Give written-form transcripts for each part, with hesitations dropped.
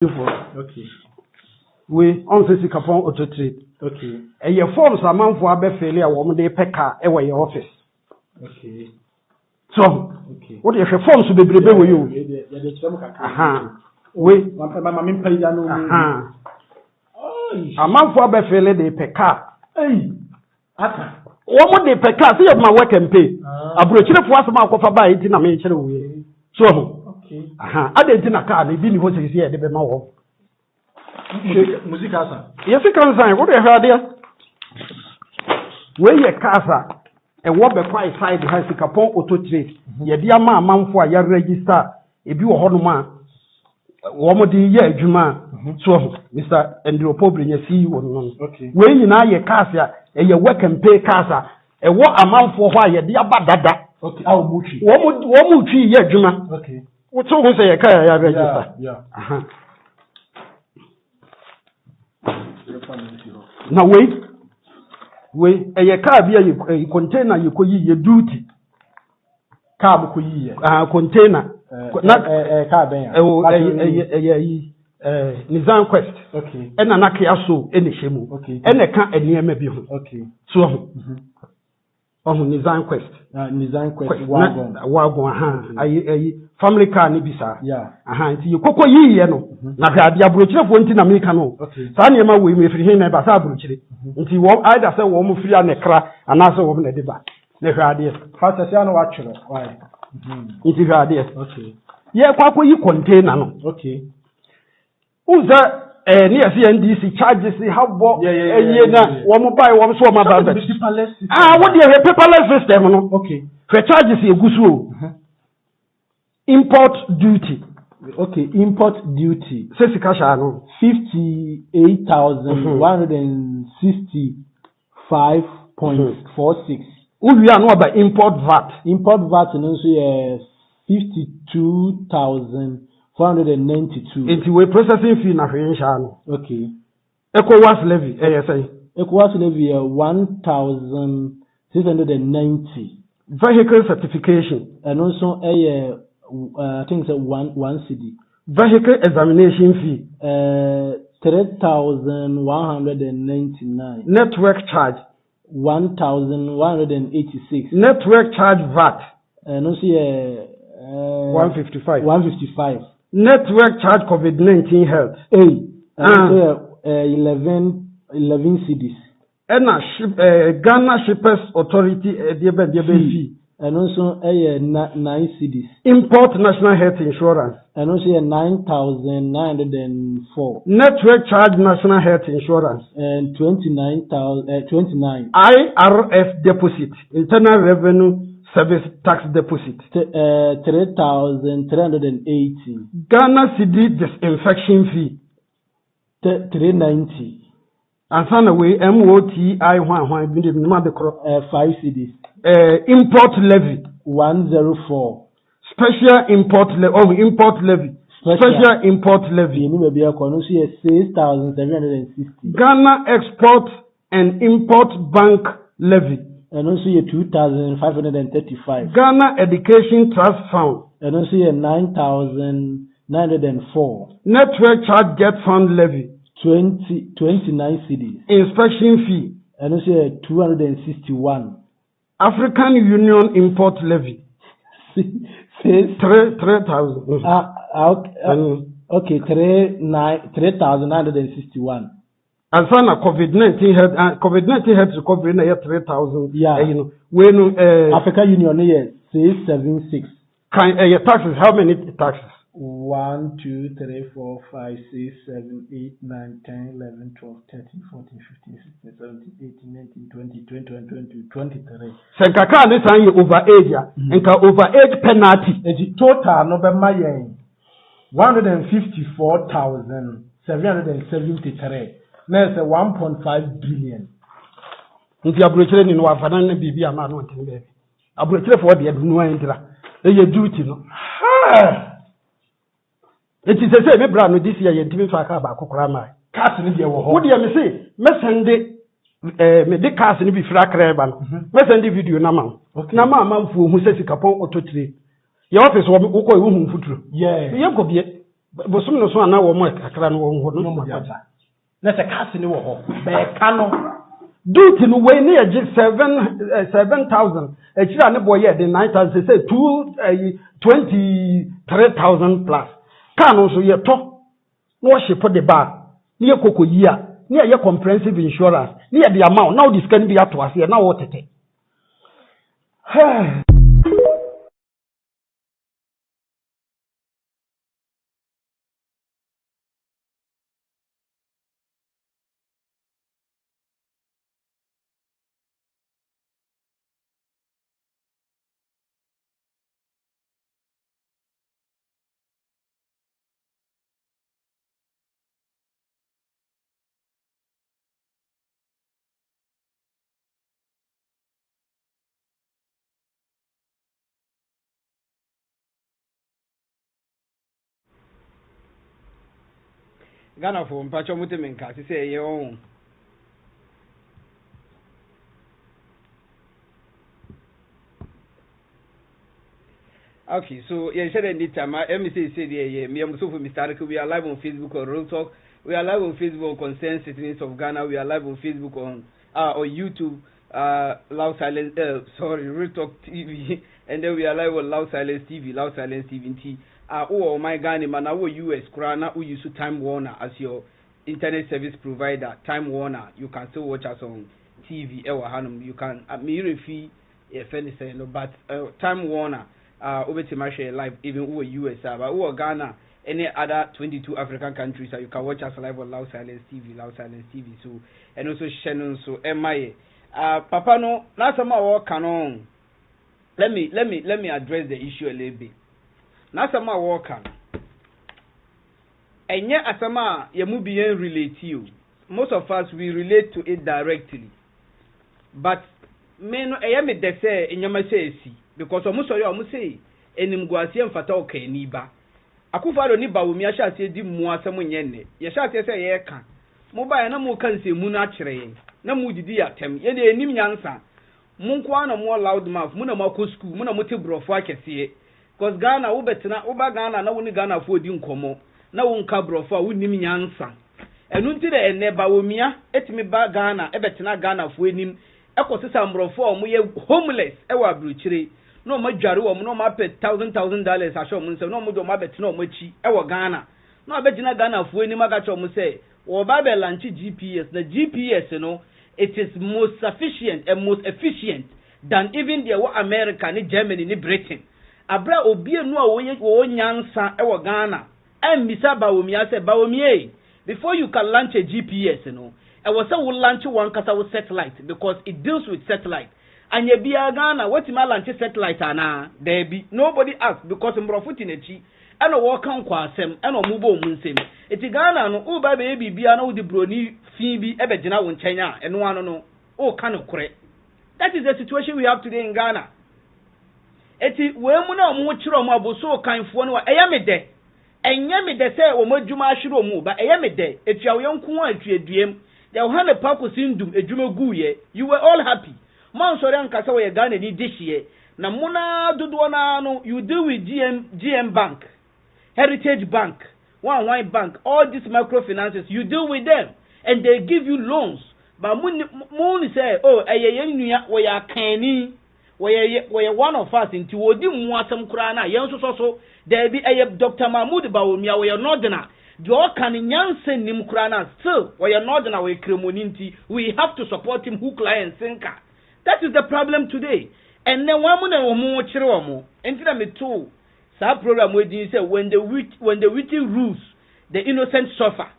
Okay. We on say Capon auto trade. Okay. And your forms are man for a failure woman they pack away your office. Okay. So okay. What if your forms to be with you? We a man for a failure they pack. Hey. Woman they pack see of my work and pay. I brought you for some alcohol by it in a major way. So okay. I didn't a car, they didn't want to see the Bema. Music asa. Yes, you can sign. What do you heard there? Where your casa and what be quite side has a Capon auto trade. Ye dear man for your register. If you are Honoma, woman, dear Juma. So, Mr. Andrew Pobre, you see you. Okay. Where you now your casa and your work and pay casa. And what amount for why your dear badada? Okay, I'll move you. One tree, yeah, Juma. Okay. What's all say a car register? Yeah. Now wait, a car be a container you could your duty. Car could ye container. Not a car Nizam Quest. Okay. And an Akiaso, any shemu. Okay. And a car and near maybe. Okay. So, Nizam Quest. Nizam Quest. Wagon. Family car Nibisa. Yeah. You coco ye, no. Now, the abroach of one thing Americano. Okay. Sanyama, we may free him about Abrochi. Until either say woman free and a crack and also woman at the back. Never idea. Fast as you know, actually. Why? It is idea. Okay. Yeah, what you contain? Okay. Who's that? Near CNDC charges how bought one buy one so my brother. What do you have paperless system? Okay. For charges a good import duty. Okay, import duty. 58,165.46. We are not about import VAT. Import VAT and also 52,492. Into a processing fee na okay. ECOWAS levy, ASA. ECOWAS levy 1,690. Vehicle certification. And also I think it's one CD. Vehicle examination fee. 3,199. Network charge. 1,186. Network charge VAT. And also 155. 155. Network charge COVID-19 health. 11 CDs. And Ghana Shippers Authority fee. And also 9 CDs. Import national health insurance. And also 9,904. Network charge national health insurance. And 29. IRS deposit. Internal Revenue Service tax deposit. 3,380. Ghana CD disinfection fee. 390. And away MOTI 5 CDs. Import levy 104. Special import levy. Special import levy. 6,760. Ghana Export and Import Bank levy. And also 2,535. Ghana Education Trust Fund. And also 9,904. Network Charge Get Fund levy. 29 CDs. Inspection fee. And also 261. African Union Import levy. 3,000. Okay, 3,961. And sana COVID-19 health recovery na 3,000. Yeah. When African Union is 676. Your taxes, how many taxes? 1, 2, 3, 4, 5, 6, 7, 8, 9, 10, 11, 12, 13, 14, 15, 16, 17, 18, 19, 20, 21, 22, 23. Senkaka ne san ye overage ya. Enka overage penalty. The total no be mayen 154,773. That's 1.5 billion. Nti abrochire ni no afana na bibi ama no ntin be. Abrochire for de adunu antira. E ye duty no. It is a say me bra no this year yentimi fa ka ba kokora mai. Cars ni de wo ho. Wo de me say me sende me de cars ni bi fra kreba no. Me sende video na ma. Na ma manfu hu se sikapon auto trade. Your office wo ko hu futuro. Yeah. Ye ko bie. bosom no so ana wo mo kakra no wo ho no na se cars ni wo ho be ka no duty no we ne ye 7,000 ekira ne boy ye de 9,000 say 23,000 plus car no so ye to no ship the bar ne ye kokoyi a ne ye comprehensive insurance ne ye the amount now this can be ato ase na wo tete Ghana for mpacho mutemenka ti say ye on. Okay, so yeah, said any time MCC said yeah, me am so for Mr. Ariko, we are live on Facebook on Real Talk. We are live on Facebook on Concerned Citizens of Ghana. We are live on Facebook on YouTube, Loud Silence Real Talk TV, and then we are live on Loud Silence TV, Loud Silence TV. Oh my Ghana man, our US Krana who use Time Warner as your internet service provider. Time Warner, you can still watch us on TV. You can fee but Time Warner over to my live even over US but over Ghana any other 22 African countries you can watch us live on Loud Silence TV, Loud Silence TV. So and also Shannon so MIA. Papa no last time I walk on. Let me address the issue a little bit. Nasama walker. And yet asama yamubiyen relate you. Most of us we relate to it directly. But men ayame de say enyama say si because omuso yo omuse enim guase mfata oka niba. Akufado ni ba wumi ahya ase di mu asem nyenne. Ye hya ase say ye ka. Mo ba ya na mo kan se mu na kire ye. Na mu didi ya tem. Ye de enim nyansa. Mo nko na mo loud mouth, mo na mo ko school, mo na mo te brofo akese. Because Ghana, uba Ghana, na wuni Ghana for di nkomo, na wunka brofo a wuni nyansa. Enunti de ene ba womia, etimi ba Ghana, ebetina Ghana for enim, ekosisa mbrofo omo ye homeless, ewa abruchire. No ma dware wo no ma pay $1,000 asho mo nse, no mo do ma betina omo chi, ewa Ghana. No abegina Ghana for enim aga cho mo say, wo ba be launch GPS, the GPS no, it is most sufficient and most efficient than even the America, ni Germany, ni Britain. Abra obie no a wo nyansa e wo Ghana emmisa ba wo mia se ba wo mie before you can launch a GPS no e wo say wo launch one kasa wo satellite because it deals with satellite anya bia Ghana what ma launch satellite ana there be nobody ask because mbrofo tinachi ana wo kan kwa asem ana mu bo mu nsem eti Ghana no u ba be bibia na wo di broni fi bi e be gina wo nkyanya eno ano no o kan kore. That is the situation we have today in Ghana. Eti we mu na omo chiro mu aboso kanfo no eyamede enyamede se o madwuma ahiro mu ba eyamede etua wo yonko atuaduem de wo hane pako sindum edwuma guye you were all happy man sori ankasa wo ye Ghana ni dehie na muna dodo na no you deal with GM Bank, Heritage Bank, One Bank, all these microfinances you deal with them and they give you loans but mun say oh eyeye nua wo ya kani we one of us into wodi mu asem kura na yen so there be Dr. Mahmoud Bawumia we nordina the all kan nyanse nim kura na still we nordina we kremoni we have to support him who client sinker. That is the problem today. And then one mun na wo kire wo mo enti me to sa program we din say when the witty rules the innocent suffer.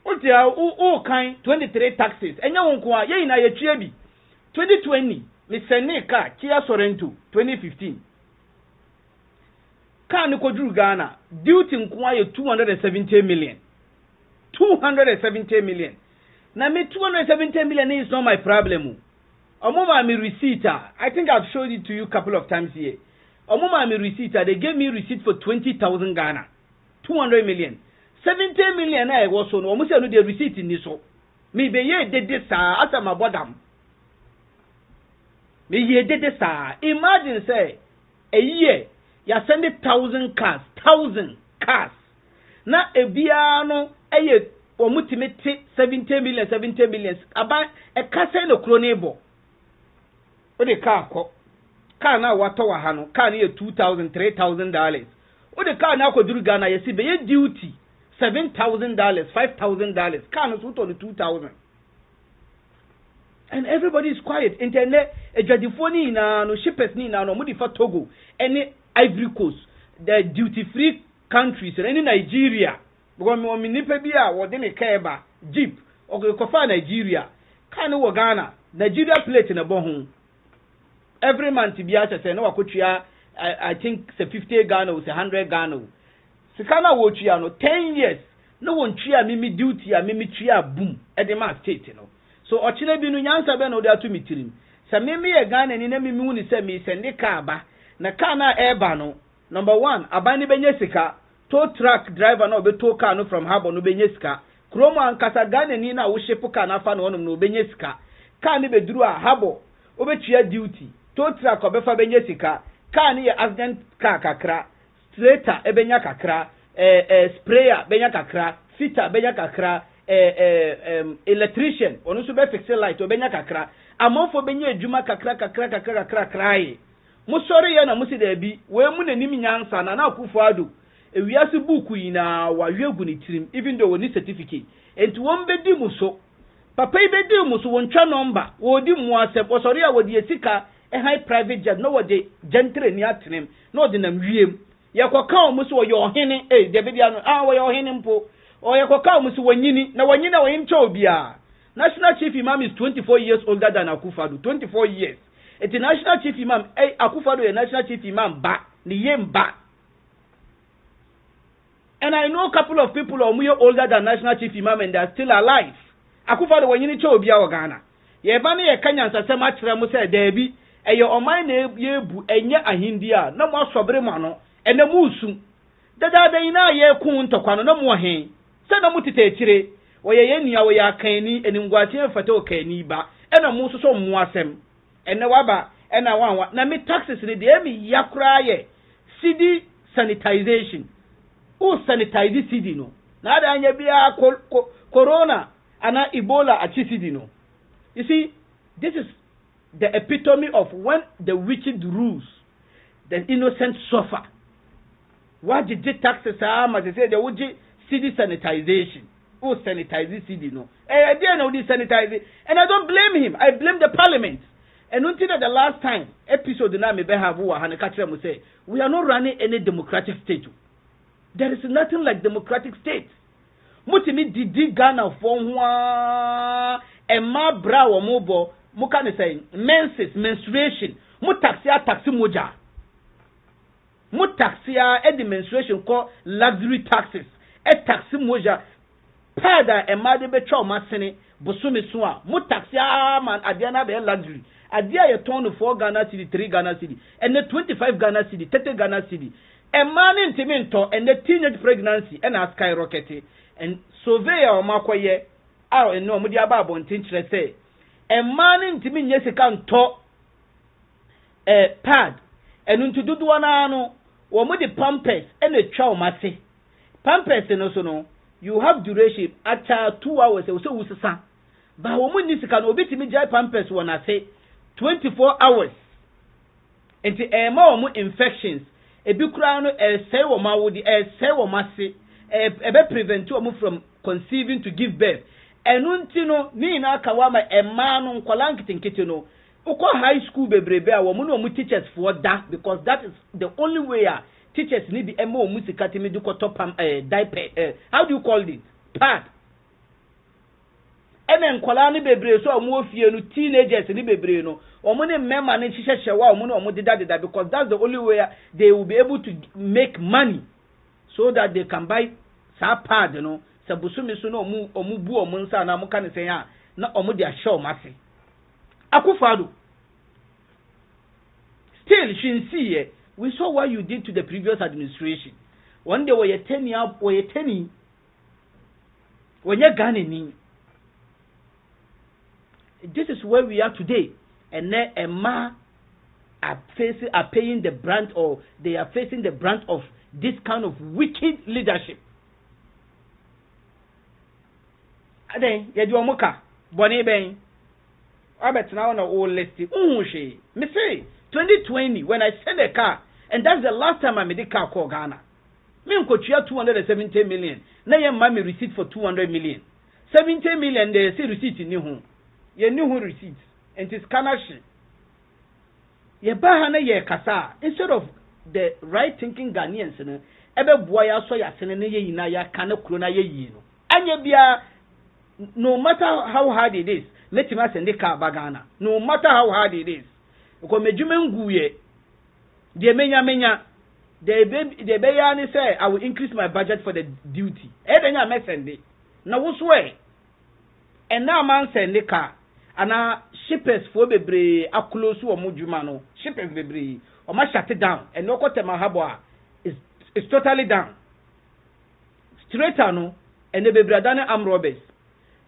Otia o kan 23 taxes enya won ko a ye na ye tue bi 2020 Mr. Kia Sorento 2015. Can Kodru Ghana duty inquire 270 million. 270 million. Now me 270 million is not my problem. Omoma me receipt. I think I've showed it to you a couple of times here. Omoma me receipt. They gave me receipt for 20,000 Ghana. 200 million. 70 million I was on almost no the receipt in this. Me be ye did this after my bottom. Me ye did this Imagine say a year you send 1,000 cars cars na ebia no eye omutimete 70 million aba e kasa no kro ne bo o de car ko car na wato wa ha no car na $2,000 $3,000 o de car na akoduru Ghana yesi be ye duty $7,000 $5,000 car no so to $2,000 and everybody is quiet internet ejadifo ni na no shippers ni na no mo di fa Togo any Ivory Coast the duty free countries any Nigeria because me nipa bi a wo de ne keba jeep o ko fa Nigeria kan wo Ghana Nigeria plate na bo ho every month bi a say na wakotua I think say 50 Ghana or say 100 Ghana sikana wo tua no 10 years no won tua mimi duty a mimi tua boom e de ma state no so ochine bi no nyansa be no de atu mitirim sa mimi ye Ghana ni na mimi hu ni se mi sende ka ba na ka na eba no number 1 abani benye sika tow truck driver na obeto car no from harbor no benye sika kromo ankasa Ghana ni na wo ship car na fa no no benye sika car ni beduru a harbor obetua duty tow truck obefa benye sika car ni accident car kakra straighter ebenya kakra sprayer benya kakra fitter benya kakra electrician onu so be fix light obenya kakra amofo benya adwuma kakra krai mo sori ye na mo si da bi we mu nanim nyansa na akufo ado ewiase buku yi na wahwegu ni tirim even though woni certificate enti won bedi mu so papa ibedi mu so wontwa number wodi mu asep osori a wodi esika high private jet no wodi gentle ni atenem no de nam wiem yakoka mu so yo hene de be dia no wo yo hene mpo o yakoka mu so wanyini na wanyina wanyimcha obia national chief imam is 24 years older than Akufo-Addo 24 years international chief imam Akufo-Addo national chief imam ba ni yemba. And I know a couple of people who are older than national chief imam and they are still alive. Akufo-Addo wanyini cha obia wa Ghana yeba ne yekanya nsasema kire mu se debi eyo oman na yebu enye ahindia na mo asobre mu ano ene mu usu dada ina ye ku ntokwa no na mo hen se na mutite kire woye yenia wo ya kanni eningwate mfata okani ba ena mu so so mu asem ene waba ena wanwa na me taxes ni de emi yakura ye city sanitization o sanitize city no na da anya bia corona ana Ebola at city no. You see, this is the epitome of when the wicked rules, the innocent suffer. What did the taxes are? As I said, they would city sanitization. Oh, sanitize the city, no. I didn't know this sanitize. And I don't blame him. I blame the parliament. And until the last time, episode na me have say, we are not running any democratic state. There is nothing like democratic state. Mutimi didi Ghana for Emma bra wa mobo muka ne say menstruation taxi moja the menstruation called luxury taxes taxi moja pada Emma de betwa masene bosome so a taxi man adiana be luxury adia ye ton 4 Ghana cedi 3 Ghana cedi and 25 Ghana cedi 30 Ghana cedi Emma ne ntimi nto and the teenage pregnancy and a skyrocket and surveyor makoye aw eno mo di aba abontin kire say e man ntimi nye sika nto pad enu ntududu wana no wo mo di pampers ena twa o mase pampers no so no you have duration at 2 hours so wusisa ba wo mo ni sika no obitimi jai pampers wona say 24 hours enti ma wo mo infections ebi kura no say wo ma wo di say wo mase ebe prevent wo from conceiving to give birth enunti no ni na akawa ma emma no nkwala nkitinkiti no uko high school bebrebe a wo mu no mu teachers for that because that is the only way teachers need the emma mu sikati me duko top diaper how do you call it pad ene nkwala ni bebre so omu ofie no teenagers ni bebre no omu ne memma ne hihyewa omu no omu deda because that's the only way they will be able to make money so that they can buy sa pad no sabusumi so no omu bu omu nsa na muka ne sen a na omu dia show mase Akufo-Addo still shinsiye we saw what you did to the previous administration one day we teni when you Ghanaian. This is where we are today and then Emma are paying the brunt or they are facing the brunt of this kind of wicked leadership. Then you do omuka boni ben. Albert now on all list. Me say 2020 when I sell a car, and that's the last time I made a car call Ghana. Me unko chia 270 million. Na ye ma me receipt for 200 million. 70 million they say receipt ni ho. Ye ni ho receipt. And it is kanashi. Ye ba ha na ye kasa instead of the right thinking Ghanaians no ebe boa ya so ya sene ne ye yina ya kana kuro na ye yi no. Anya bia no matter how hard it is, let him send the car bagana. No matter how hard it is. Because mejume nguye de menya the bayani say I will increase my budget for the duty. Edenya me send it. Na wo swear. And now man send the car. Ana shippers for bebre aklosu omo djuma no. Shippers bebre o ma shut it down. And no kote mahabwa is totally down. Straight no and the bebradane arm robbers.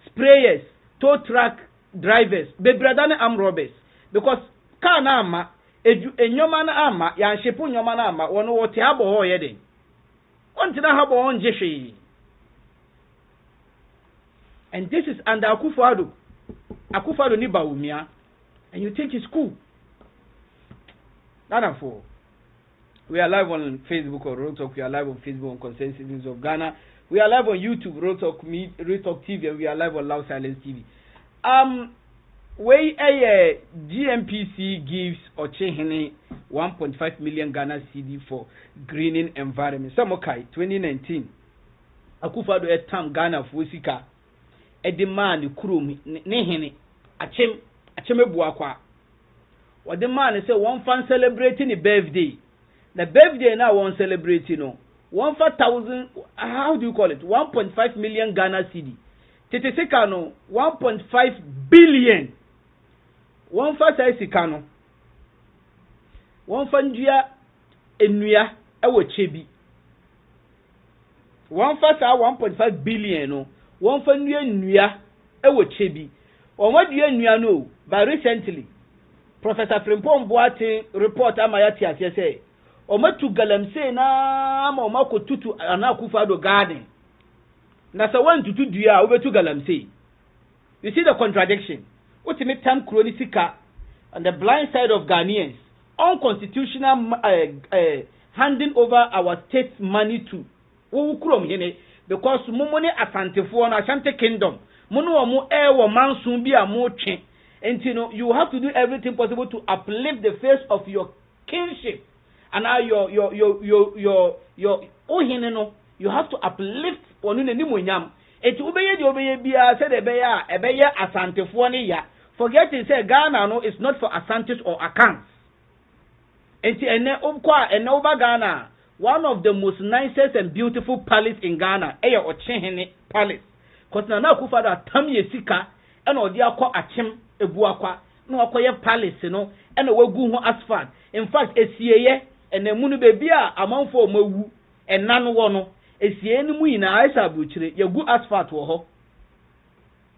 Sprayers, tow truck drivers, bebradane arm robbers. Because car na ama enyoma na ama ya nshepu nyoma na ama wono wote habo ho yede. Ontina habo on jeshi. And this is under Akufo-Addo. Akufo-Addo ni baumia, and you think it's cool. That's for. We are live on Facebook or Road Talk. We are live on Facebook on Consensus News of Ghana. We are live on YouTube, Road Talk TV, and we are live on Loud Silence TV. Where a GMPC gives Ochehene 1.5 million Ghana cedi for greening environment. Some okay, 2019. Akufo-Addo etam Ghana fusika. A demand kurum nehene achem ebuakwa. What the man say one fan celebrating a birthday. The birthday now one celebrating no. 1,000 how do you call it? 1.5 million Ghana cedi. Teteseka no 1.5 billion. One fa say sikano. One fa ndua enua ewo chebi. One fa say 1.5 billion no. One fa ndua ewo chebi. Omo dua nnua no, but recently Professor Frimpong Boateng report amayati ase say omo tu galamsey na ma omo ko tutu ana Akufo-Addo garden. Na sa wan tutu dua obetu galamsey. You see the contradiction. Ultimate time chronistica on the blind side of Ghanaians, unconstitutional handing over our state's money to because mumoni asantefo na Ashanti Kingdom munu omu ewo mansun bi amoche and you have to do everything possible to uplift the face of your kinship and now your ohine no you have to uplift onu ne nimonyam eti ubeye di obeye bia said ebeye asantefo ne ya. Forget to say Ghana no is not for Asantis or Akans. And over Ghana, one of the most nicest and beautiful palace in Ghana, Eya Ochehene Palace. Because now Akufo-Addo atam yesika, and odi akwa achem ebuakwa, no akoye palace no, and wegu ho asphalt. In fact, esiye and emunu bebi a amanfo omewu, and nanu wono, esiye ni mu ina aisa abuchire, yegu asphalt wo ho.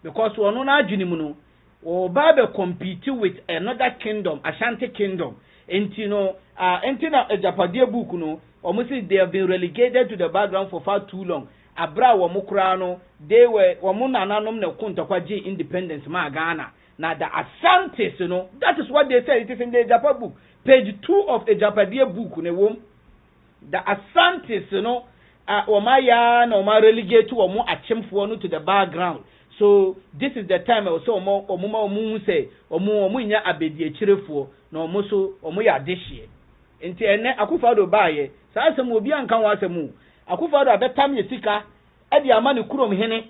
Because wono na adwini mu no, or Bible compete with another kingdom, Ashanti Kingdom. And a Japadia book, no, almost they have been relegated to the background for far too long. Abra wa mukrano, they were Wamuna Nanum no Kuntakwaji independence ma Ghana. Now the Asantis, that is what they say. It is in the Japa book, page 2 of the Japadia book, the Asantis, Omaya no ma relegate to Omo Achemfuano to the background. So this is the time also omo say omo nya abedie chirefo na omo so omo ya dehye enti ene Akufo-Addo baaye sa asem obi anka wa asemu Akufo-Addo abetam ye sika e de ama ne kurom hene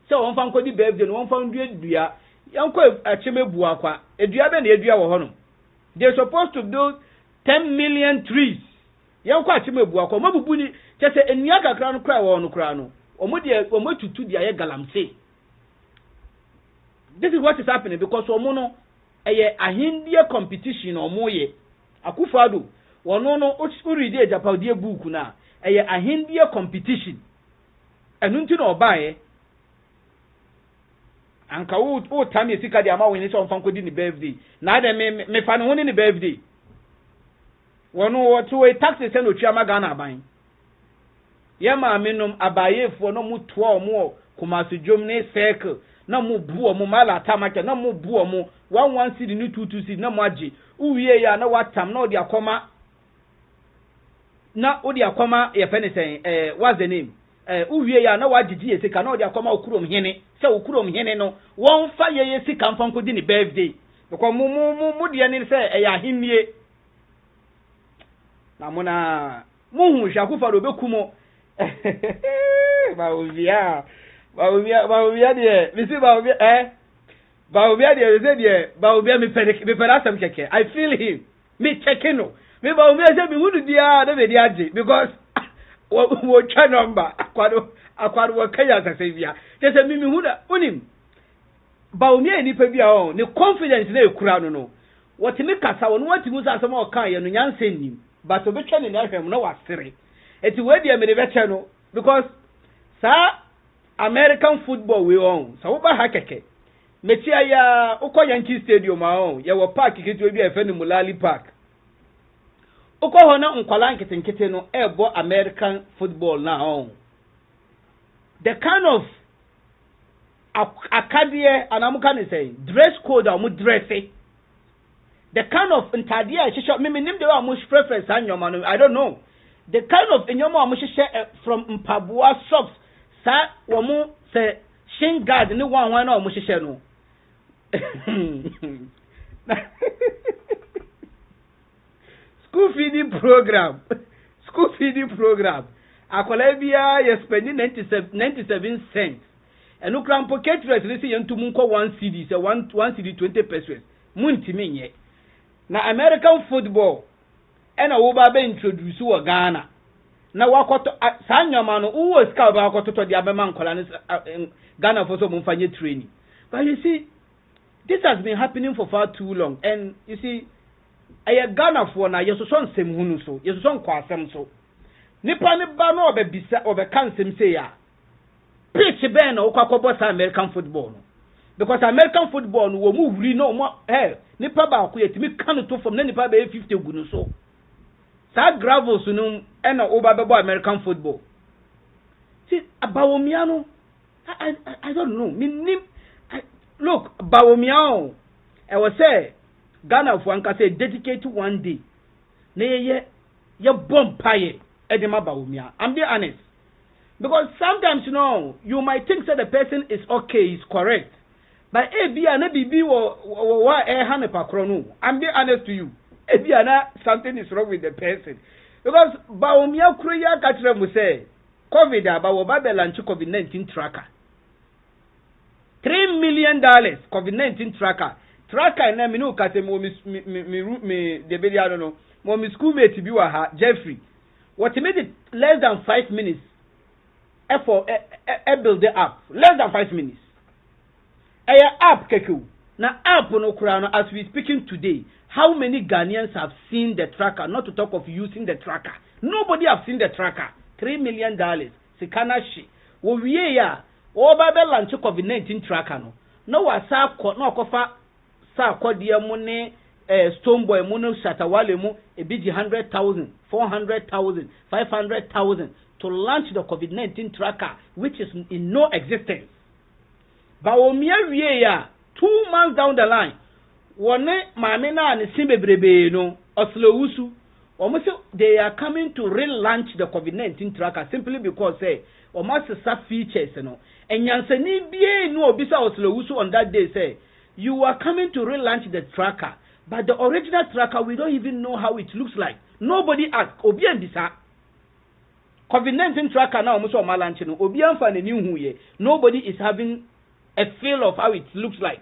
se won fa nkodi birthday no won fa ndua yanko achemebu akwa edua be na edua wo hono they supposed to build 10 million trees yanko achemebu akwa mabubu ni chese enua kakra no kra wo no kra no omo tutu dia ye galamsey. This is what is happening because omono a Hindia competition omoye Akufo-Addo wono uridi e Japadia book na a Hindia competition enunti na obaye anka wo time e sika de ama woni so mfa nkodi ni birthday na de me fa no ni birthday wono to a taxes and otwa Ghana ban ye maame nom abayefo no mu to omo Kumasi dwom ne circle na mu bu omo mala tamake na mu bu omo 11 cedi ni 22 cedi na mu age uwie ya na watam na odi akoma ye fe ne sen what's the name uwie ya na wagigi ye sika na odi akoma okurom hene se okurom hene no won fa ye sika mfanko di ni birthday because mu de ne se ya himie na mona muhu hwakufa do bekumo baobia de misi baobia baobia de ze de baobia me pedasam keke I feel him me checking no me baobia se me hudu dia na be dia age because wo twa number akwado wo kaya sase bia se me huda unim baobia ni pa bia o ne confidence na ekura no wotimi kasa wo no watimi sa asem o kan ye no nyanse nim but obetwa ne na hwem no wasere eti we dia me de beche no because sa American football we on so ba ha keke metia ya ukọ Yankee Stadium on ye wo park kitu bi efe ni Mulali Park ukọ ho na nkwala nkete no ebo American football na on the kind of akadie anamuka ne say dress code amu dresse the kind of ntade a hihye me nim de wa mu preference anyoma no I don't know the kind of enyoma amu hihye from mpaboa socks sa wo mu se shin guard ni wan na amu hihye no school feeding program akola bia ye spend 97 cents enu krampo caterers ni se yentum nko 1 cedi se 1 cedi 20 pesos muntimi nye na American football ena wo ba be introduce wo Ghana na wakoto sanyoma no wo ska ba wakoto de abema nkola ne Ghana for so mfanye training but you see this has been happening for far too long and you see aya Ghana for na yeso so nsem hunu so yeso so nkwasem so nipa ne ba no obebisa obekansem say ya pitch ben o kwakobo sa American football no because American football no wo mu wuri no mo nipa ba ko yetimi kan to from na nipa ba 50 gu no so sa gravels no na oba bebo American football see abawomia no I don't know look bawomia I was say Ghana for anka say dedicate one day na ye bomb pie edema bawomia I'm being honest because sometimes you might think that the person is okay, is correct. But ebia na bibi wo hane pakro no. I'm being honest to you. Ebia na something is wrong with the person. Because baomia kroya ka kire mu say COVID aba wo ba launch COVID-19 tracker. $3 million COVID-19 tracker. Tracker na me no ka say me de be I don't know. Mo mi schoolmate bi wa ha Jeffrey. What made it less than 5 minutes. For build the app less than 5 minutes. App keku na app no kura as we speaking today. How many Ghanaians have seen the tracker? Not to talk of using the tracker. Nobody have seen the tracker. $3 million. Sikana shi. Wo wie ya. Wo ba be launch COVID-19 tracker no. No wa sa no kofa sa kodie mu ne Stonebwoy mu no Shatawale mu ebiji 100,000, 400,000, 500,000. To launch the COVID-19 tracker, which is in no existence. But ya 2 months down the line, one mamina and simbebrebe no oslowusu, almost they are coming to relaunch the COVID-19 tracker simply because almost some features and yanseni bie no obisa oslowusu on that day say you are coming to relaunch the tracker, but the original tracker we don't even know how it looks like. Nobody asked obi andisa. COVID-19 tracker now almost on my lunch. Nobody is having a feel of how it looks like.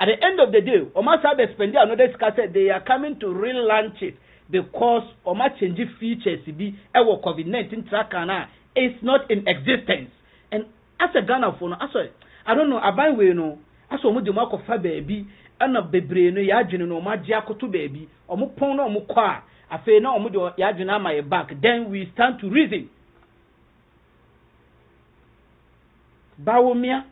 At the end of the day, almost have spend another said they are coming to relaunch it because almost change features be our COVID-19 tracker now is not in existence. And as a Ghana phone, I don't know, I we no as a mudima kofa baby and a bebre no yajin no magiaco to baby or mupono mukwa. Afe na omudo yadwena my back, then we stand to reason. Bawumia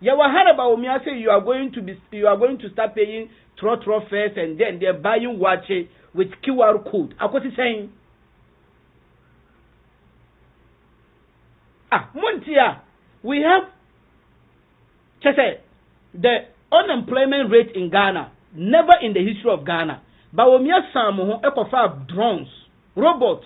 Yawahara Bawumia say you are going to start paying trotro first and then they're buying watch with QR code. Akoti saying Montia, we have the unemployment rate in Ghana, never in the history of Ghana. But when we have some drones, robots,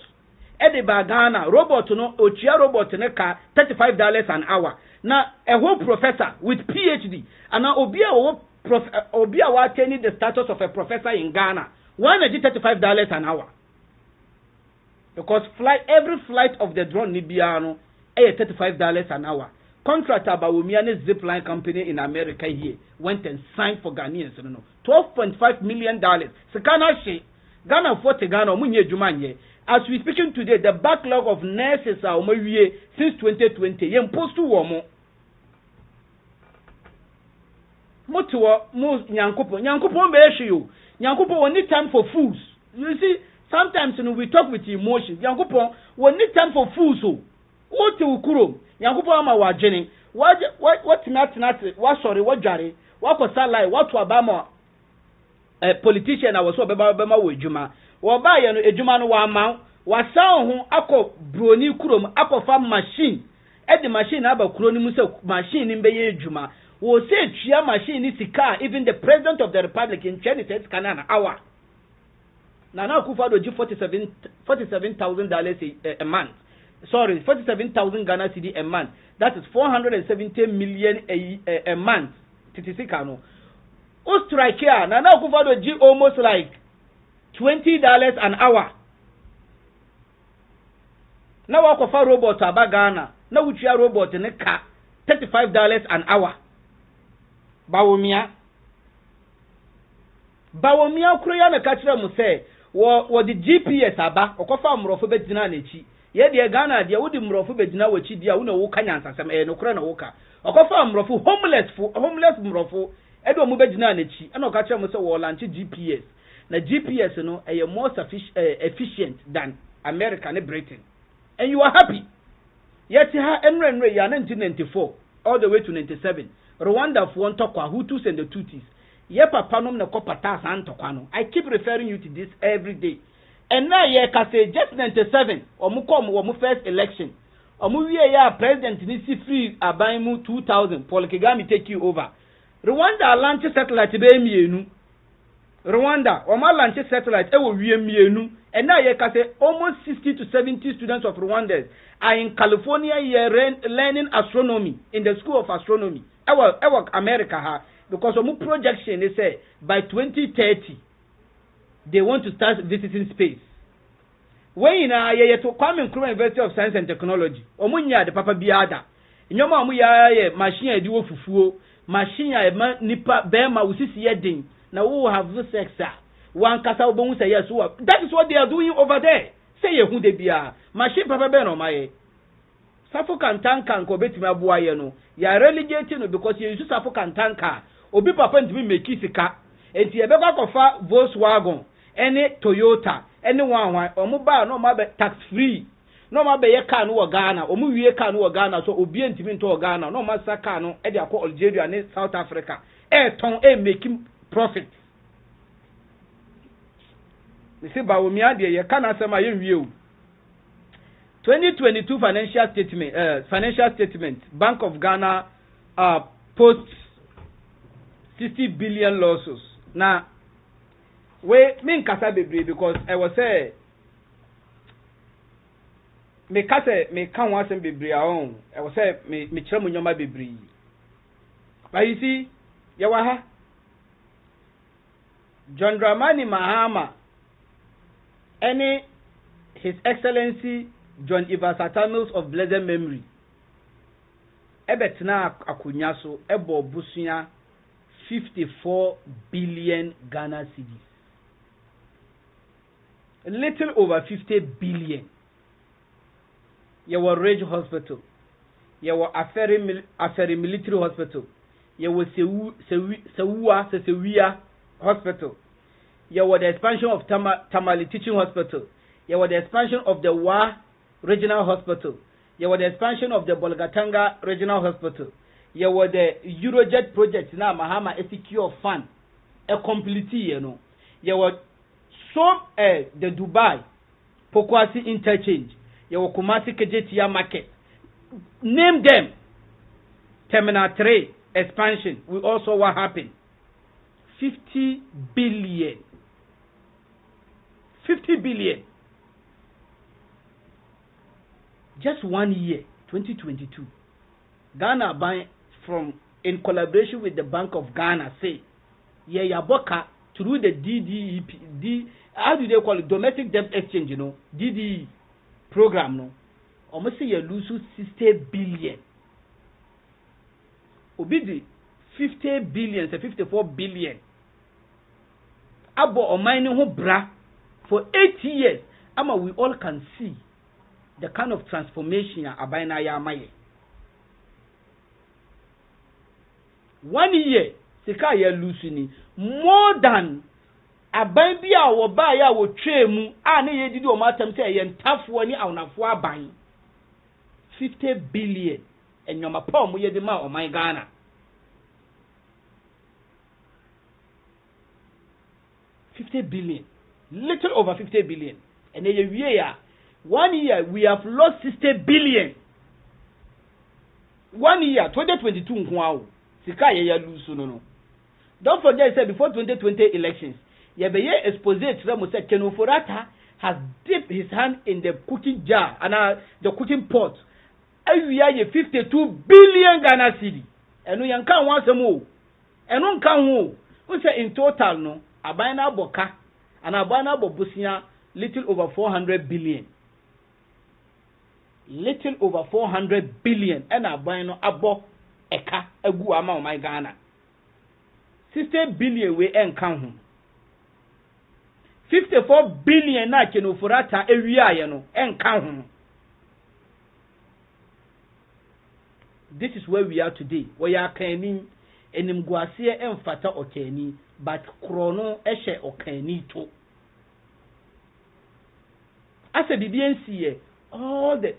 Ediba Ghana, robot no, Ochia robot ne ka $35 an hour. Now a whole professor with PhD, and now Obia was attaining the status of a professor in Ghana. Why not $35 an hour? Because every flight of the drone Nibiano is $35 an hour. Contractor Bawumiane's zipline company in America here went and signed for Ghanaians. $12.5 million. Ghana 40 Ghana Munye Jumanye. As we speaking today, the backlog of nurses are since 2020. Yen post to womo. Motuwa mo nyankopo. Nyankopo mbe you. Nyankopo we need time for foods. You see, sometimes we talk with emotions. Nyankopo we need time for foods. What to ukuro? Nyankopo ama wajeni. What sorry, what jari? What kosalai? What to abama? Politician I was so bema wejuma. Waba ya no ejuma no wa ma wa san ho akọ broni kurom akọ fa machine the machine aba kuro ni mu se machine ni be ye ejuma wo se tua machine ni sika even the president of the republic in China says kana hour na Akufo-Addo ji $47,000 a month, sorry, 47,000 Ghana cedi a month, that is 470 million a month titisika no o strike here na Akufo-Addo ji almost like $20 an hour. Now I offer robot abagana. Now we share robot in a car $35 an hour. Bawumia kuya na kachira mu say wo the GPS aba okofa mrofo bedina nechi. Ye de Ghana de wo di mrofo bedina wachi dia wo na wo kanya ansasem no kura na wo ka. Okofa mrofo homeless mrofo edo mu bedina nechi. Na okachira mu say wo launch GPS. Na GPS no more efficient than America and Britain, and you are happy. Yet ha enrenre ya 1994 all the way to 97. Rwanda for Ntokwa Hutus and the Tutsis. Ye papa nom na kopata santokwano. I keep referring you to this every day. And now ye ka say just 97 omu first election. Omu wiye ya president ni si free abaimu 2000 Paul Kagame take you over. Rwanda launch satellite be mienu. Rwanda, Oma launch satellite, and now you can say almost 60 to 70 students of Rwandans are in California learning astronomy in the School of Astronomy. Ewa America because of projection they say by 2030 they want to start visiting space. When you know to come in University of Science and Technology, Omunya the Papa Biada. Nyoma amuya machine ediwo fufuo, machine nipa bema usisi yedin. Now who have the sex? One kasa obon say yes. That is what they are doing over there. Say who they be are. Machine papa ben on my. Safo kan tanka ko betimi aboa ye no. Ya relegating no because you use safo kan tanka. Obi papa ntimi make sika. Enti e be kwa Volkswagen, any Toyota, any one omo ba no ma be tax free. No ma be ye car no Ghana. Omo wie car no Ghana so obi ntimi nto Ghana. No ma sa car no e de akọ Algeria ne South Africa. Ton making profit. You see, Bawumia de ye kana sema ye wieu. 2022 financial statement, Bank of Ghana posts 60 billion losses. Now, we mean kasa bebre because I was say me kan wasen bebre aon. I was say me kire mu nyoma bebre. But you see, yawaha John Dramani Mahama, His Excellency John Ivasa Mills of blessed memory. Ebetna akunyaso ebo busunya 54 billion Ghana cedis. A little over 50 billion. Yewa Rage Hospital. Yewa Aferi Military Hospital. Yewa Sewia Hospital. There was the expansion of Tamale Teaching Hospital. There was the expansion of the Wa Regional Hospital. There was the expansion of the Bolgatanga Regional Hospital. There was the Eurojet project now Mahama SQ Fund. A complete, you know. There was the Dubai Pokwasi interchange. There was Kumasi Kejetia market. name them. Terminal 3 expansion. We also what happened. 50 billion. 50 billion. Just 1 year, 2022. Ghana buying from in collaboration with the Bank of Ghana say, yeah, yaboka through the DDE, how do they call it? Domestic Debt Exchange, you know, DDE program, no. Almost say you lose 60 billion. Obidi 50 billion, say 54 billion. Abo o mining ho bra for 8 years. Ama we all can see the kind of transformation abayna ya maye. 1 year, sika ya lose more than aban bi a wo ba ya wo twemu a ne ye didi o matam say ye ntafo ni awnafo aban 50 billion enyoma pa mo ye de ma o man Ghana. $50 billion, little over 50 billion, and a year, 1 year we have lost 60 billion. 1 year, 2022, wow, sika ye lose no. Don't forget, say before 2020 elections, ye be ye expose to say Ken Ofori-Atta has dipped his hand in the cooking jar and the cooking pot. Every year, 52 billion Ghana cedi. And we can once more. And one can who say in total no. Abana boka and abana bobusia little over 400 billion. Little over 400 billion and abano abo eka egu ama my Ghana. 60 billion we enkan 54 billion na Ken Ofori-Atta ewia no enkan. This is where we are today. We are kani enimguasie emfata okani. But chrono eshe okani to. As a BBNC, all the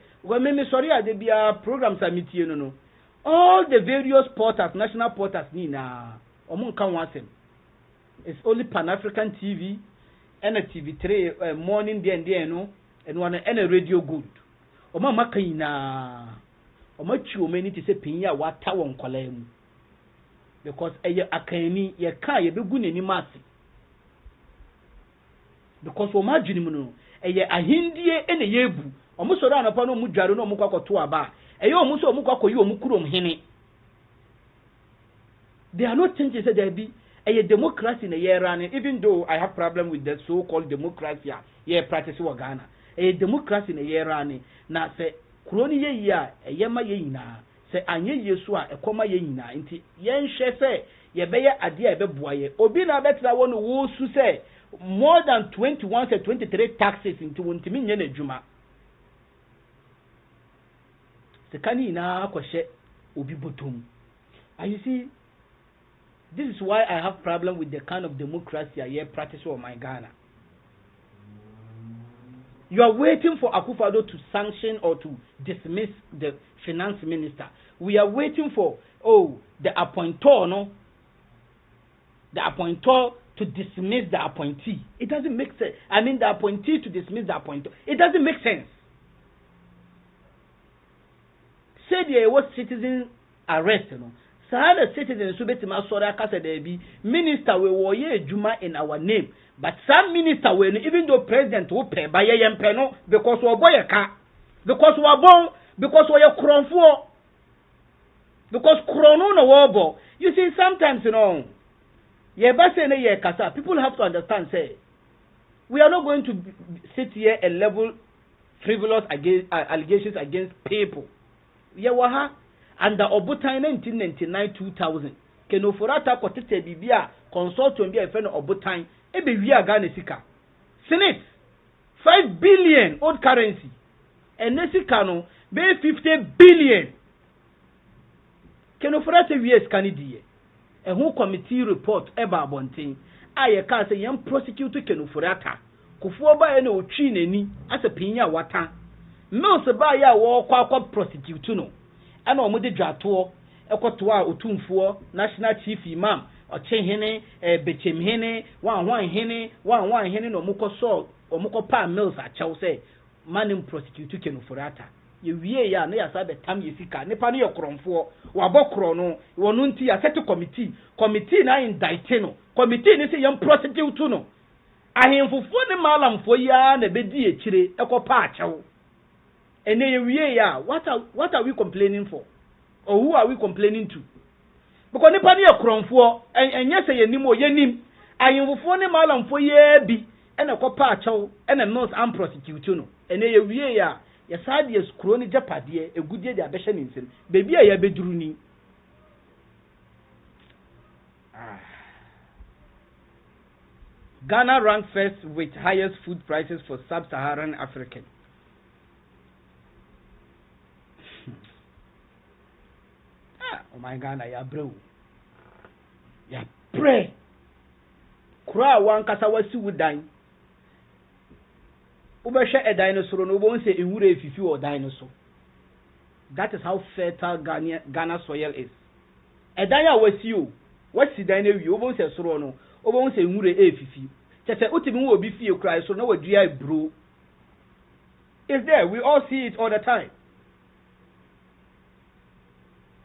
programs are meeting no. All the various portals, national portals ni na omun kan wasem. It's only Pan-African TV and a TV3 morning there no and one and a radio good. Oma makaina. Oma chiomeni to say pinya wa tawon kwalemu. Because akani ye ka ye begu nani masi. Because o majini mu ahindie ene yebu omo so na pa no mu dware no omo kwakoto aba omo so omo kwakoyi omo kurom hene. They are not changing say there be democracy in a year running, even though I have problem with the so-called democracy practice in Ghana. Democracy in a year running na say kroni ye ya ma ye nyina. Se anye yesu a ekoma ye nyina nti yenhwe se ye beye ade a ebeboa ye obi na betra won wo su se more than 21 to 23 taxes into wontimi nye na adwuma se kani na kwahye obi botom. And you see, this is why I have problem with the kind of democracy I practice in my Ghana. You are waiting for Akufo-Addo to sanction or to dismiss the finance minister. We are waiting for the appointor, no? The appointor to dismiss the appointee. It doesn't make sense. I mean, the appointee to dismiss the appointor. It doesn't make sense. Say there was citizen arrest, you know. So the citizens who betima sorry kasa there be minister we wo ye juma in our name. But some minister we even though president will pay by yempe no because we boy ka because we born because we kronfo because krono no wobo. You see sometimes you know people have to understand say we are not going to sit here and level frivolous allegations against people. Yawaha under Obutai 1999-2000 Ken Ofori-Atta kotete bibia consultant bi a friend Obutai ebe wi aga na sika Senate 5 billion old currency and nesika no be 50 billion Ken Ofori-Atta wi eskanidie who committee report eba abonten aye ka say yam prosecute Ken Ofori-Atta kufuo ba ye na otwi nani asa pinya wata mills ba ya wo kwa prosecute no ana omude dwato ekoto a otumfuo national chief imam ochehene bechemhene wan hene no mukoso omukopa mills achew say manim prosecute Ken Ofori-Atta ye wie ya na ya sa be tam ye sika nipa no ye kronfo wa bokro no wono nti ya set committee na indict no committee ni say yam prosecute no ahemfofo ne malamfo ya na be di ekire ekopa achew ene ye wie ya what are we complaining for, or who are we complaining to? Because nipa no ye kronfo enye say ye nim o ye nim ahemfofo ne malamfo ye bi ena ekopa achew ena not am prosecute no ene ye wie ya ya sade skuro ni japade egudie de abehye ni nsem bebi a ya beduru ni Ghana ranked first with highest food prices for sub-Saharan African. Oh my Ghana, ya bro. Ya pray. Kura wan kasa wasi wudan. Ubeshe a dinosaur no won't say iwure efifi or dinosaur. That is how fertile Ghana soil is. A daya wasi you. Wasi dino you won't say soro no. Won't say iwure efifi. Chese utimi wo bi fie cry so na wadua bro. It's there. We all see it all the time.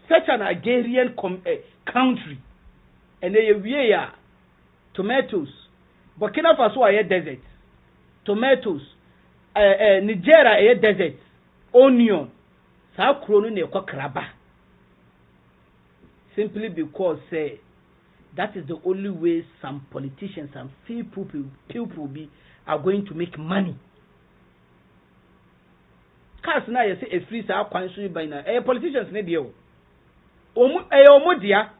Such an agrarian country. And they have tomatoes. Burkina Faso are desert. Tomatoes. Nigeria is desert. Onion. South Krono ne kwa kraba. Simply because that is the only way some politicians, some few people are going to make money. Cause now you say a free sa kwanso by na politicians ne dey o. Omudia.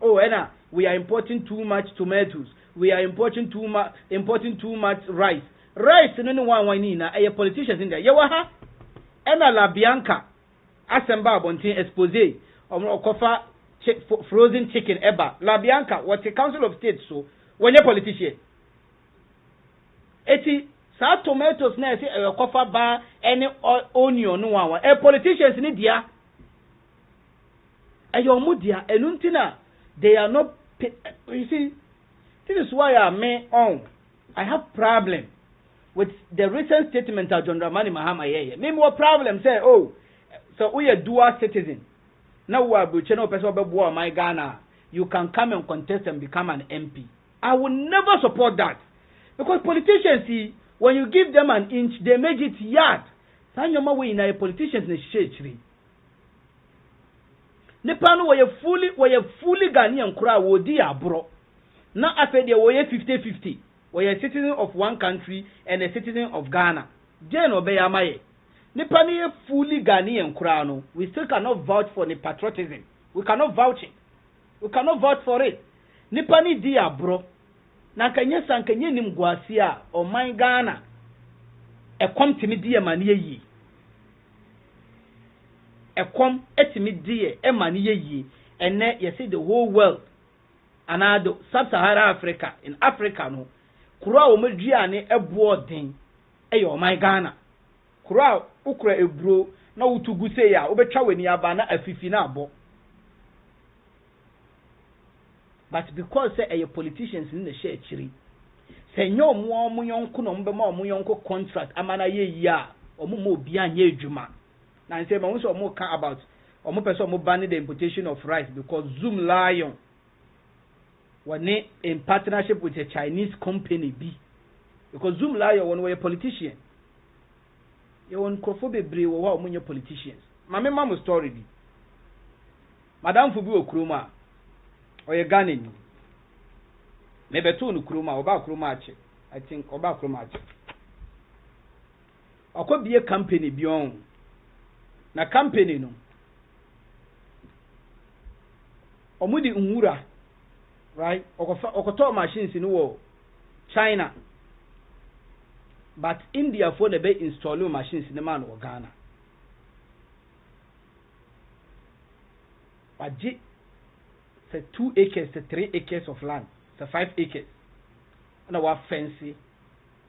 Oh, Ena, we are importing too much tomatoes. We are importing too much rice. Rice no one ni na politicians in there. Yewa ha. Ena la Bianca. Asemba bontin expose. Okofa frozen chicken eba. La Bianca what the Council of State so when you politician. Eti sa tomatoes na say okofa ba any onion no one. Politicians ni dia. Ayomudia enuntina. They are not, you see, this is why I have problem with the recent statement of John Dramani Mahama here. Maybe what problem say, oh, so we are dual citizen. Now we are Bucheno person my Ghana. You can come and contest and become an MP. I will never support that. Because politicians see, when you give them an inch, they make it yard. Sanyoma we in a politicians in shade. Nepano were fully Ghanaian kura wodi abro. Na after they were 50-50. We are citizen of one country and a citizen of Ghana. Jen obeyamaye. Nepano fully Ghanaian kura no. We still cannot vouch for the patriotism. We cannot vouch it. We cannot vouch for it. Nepani di abro. Na kanye sankenye nimgwasia o my Ghana. E kom timi di amani yi. Ekom etimi die emani ye ene you see the whole world anado sub-Saharan Africa in Africa no kura o maduane ebo den eyo my Ghana kura ukura ebro na utugu se ya obetwa weni aba na afifi na abo but because say politicians in the share chiri say nyo omo yonko no mbema omo yonko contract amana ye yi a omo mo obi anya edwuma. Now I say, but also more about person more banning the importation of rice because Zoom Lion was in partnership with a Chinese company B. Because Zoom Lion one way a politician. You want crofobia brave or what your politicians. My mama story be. Madame Fubu Okruma or a Ghanaian. Maybe two Nkruma or Krumache. I think about Krumache. Or could be a company beyond. Na company no omudi nwura right okoto machines in wo China but India for the be install machines in the man of Ghana but say 2 acres to 3 acres of land to 5 acres and our fancy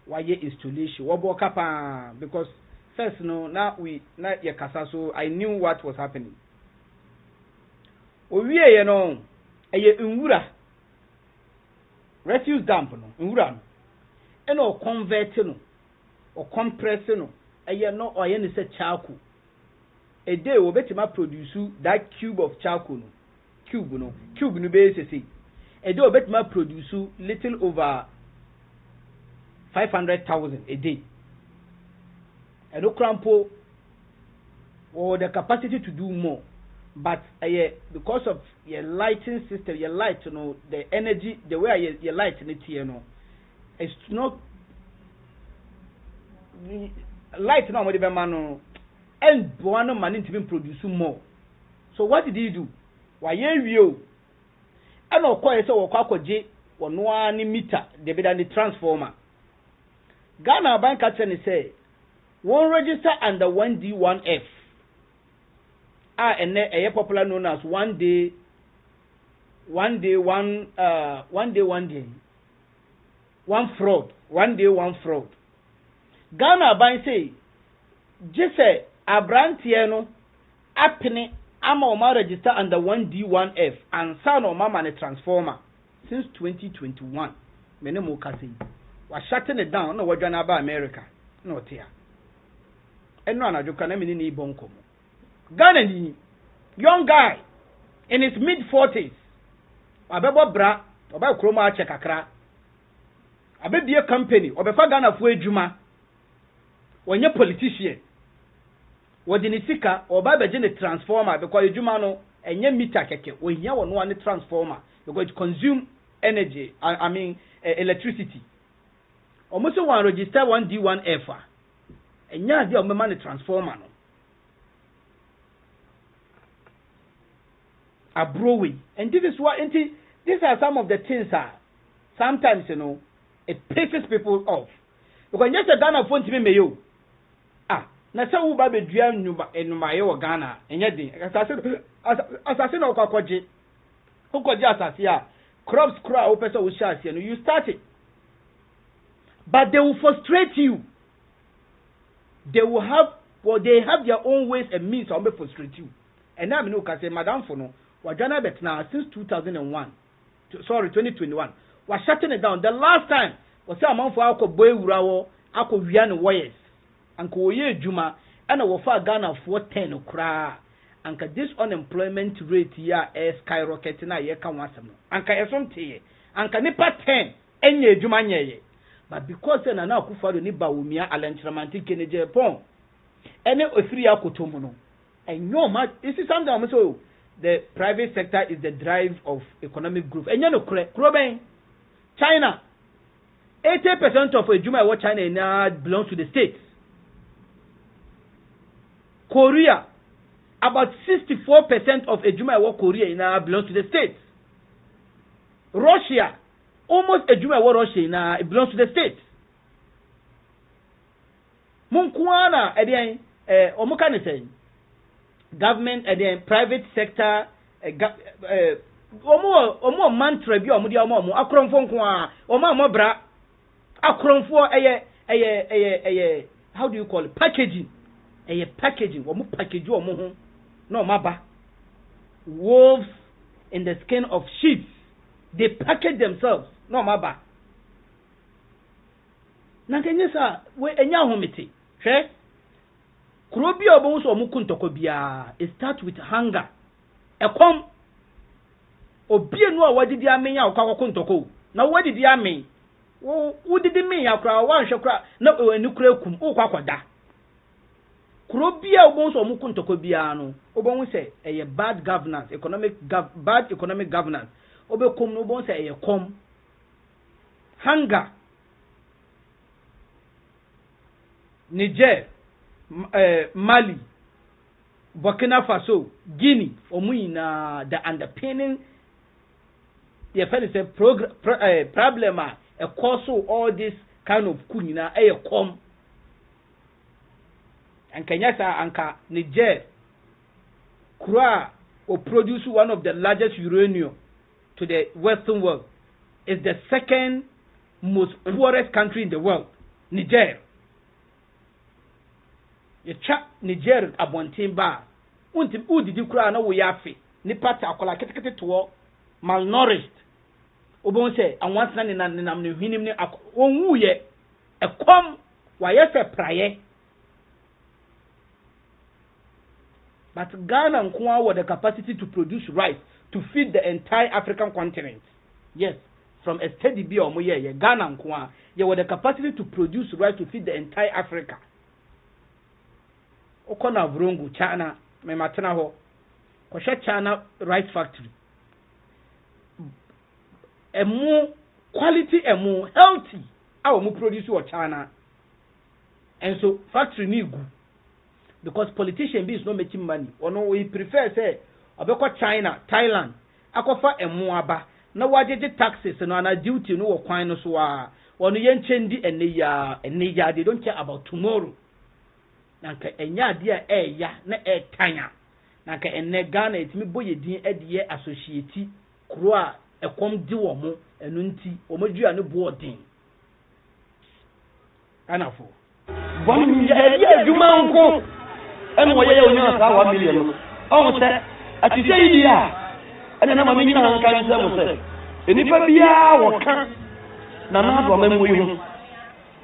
why installation what boka because first, no, now yakasa, so I knew what was happening. We a unwura refuse dump no unwura no convert no or compress no no or any say charcoal a day will bet ma produce that cube of charcoal cube no base say a day will bet ma produce little over 500,000 a day and no crampo or the capacity to do more but because of your lighting system your light the energy the way your light in it it's not light no more man and one man to be produce more so what did he do why you and no quite so kwakoje one one meter the better the transformer Ghana Bank actually say one register under 1D1F and a popular known as one day one fraud Ghana Bank say just say abrantie no apene ama o ma register under 1D1F and sound o ma man transformer since 2021 mene mo ka say wa shutting it down no wadwana ba America no tia eno anajo kana mini ni bonko Ghana ni young guy in his mid 40s abebo bra oba kroma ache kakra abebie company obefa Ghana fu adwuma wonye politician wodi ni sika oba beje ne transformer because adwuma no enye meter keke ohia wono ane transformer because it consume energy I mean electricity almost one register 1D1F enya dia o mema ne transformer no abrowe and this is what these are some of the things sometimes it pisses people off because just a Ghana phone to me meyo na say wo ba bedua enuma ye wo Ghana enye din asase na okwakoje asase crops wo pesa wo share you start it but they will frustrate you they have their own ways and means to frustrate you and now me no can say madam for no Wajana Betna since 2021 was shutting it down. The last time was a month for Alco Boy Urawo, Alco Vian Wires, and Koye Juma, and a Wafa Ghana 410 okra. And this unemployment rate here is skyrocketing a year can wasam. And Kayason Tea, and Kanipa 10, any Juma ye. But because then I now could follow Niba Umia, Alantramantic in Japan, and it was 3 Alcotomono. And no much, this is something I'm so. The private sector is the drive of economic growth. And you know, China, 80% of Ejuma what China now belongs to the states. Korea, about 64% of Ejuma what Korea now belongs to the states. Russia, almost Ejuma what Russia now belongs to the states. Munkwana, omukane saying. Government and then private sector omo mantra bi omo dia omo akronfo nko a omo bra akronfo how do you call it packaging packaging omo package omo ho no maba wolves in the skin of sheep they package themselves no maba na kenyesa we enya homete hwe Krobi obon so mukuntoko bia it start with hunger ekom obie no a wadidi amenya akwakontoko na wadidi ame wo didi me yakra wanhwe kra na eni kra kum ukwakoda krobi obon so mukuntoko bia no obon se eye bad governance bad economic governance obekom no obon se eye kom hunger Niger Mali, Burkina Faso, Guinea, Omuina, the underpinning, the friend said problem a cause all this kind of kunina com and Kenya anka Niger, Kura will produce one of the largest uranium to the Western world. It's the second most poorest country in the world, Niger. Ye cha Niger abontimba untim udidi kura na wo yafe ni party akola ketekete to malnourished obon say anwansana ne nam ne hwinim ne wonwuye ekom wayɛ sɛ praeɛ but Ghana nkoa wɔ the capacity to produce rice to feed the entire African continent. Yes, from a steady bi omo ye Ghana nkoa ye wɔ the capacity to produce rice to feed the entire Africa. Okona Vrongo China me matena ho. Kɔhwɛ China rice factory. Emu quality emu healthy our mu produce wɔ China. And so factory ni good. Because politician is not making money. Or no, we prefer say abeko China, Thailand, akofa emu aba. Na wajeje taxes no na duty no kwan no so a. Ono yen chendi ene they don't care about tomorrow. Nanka enya ade a ya na tanya. Nanka ene Ghana etimi boye din ade associate kro a ekom di wo mo enu nti omodua no bo odin. Anafo. Bonu ya adwuma nko and what you know, 1 million. Oh, sir, at the same year, and then I'm a million and can say, and if I be our can, Nana, woman, we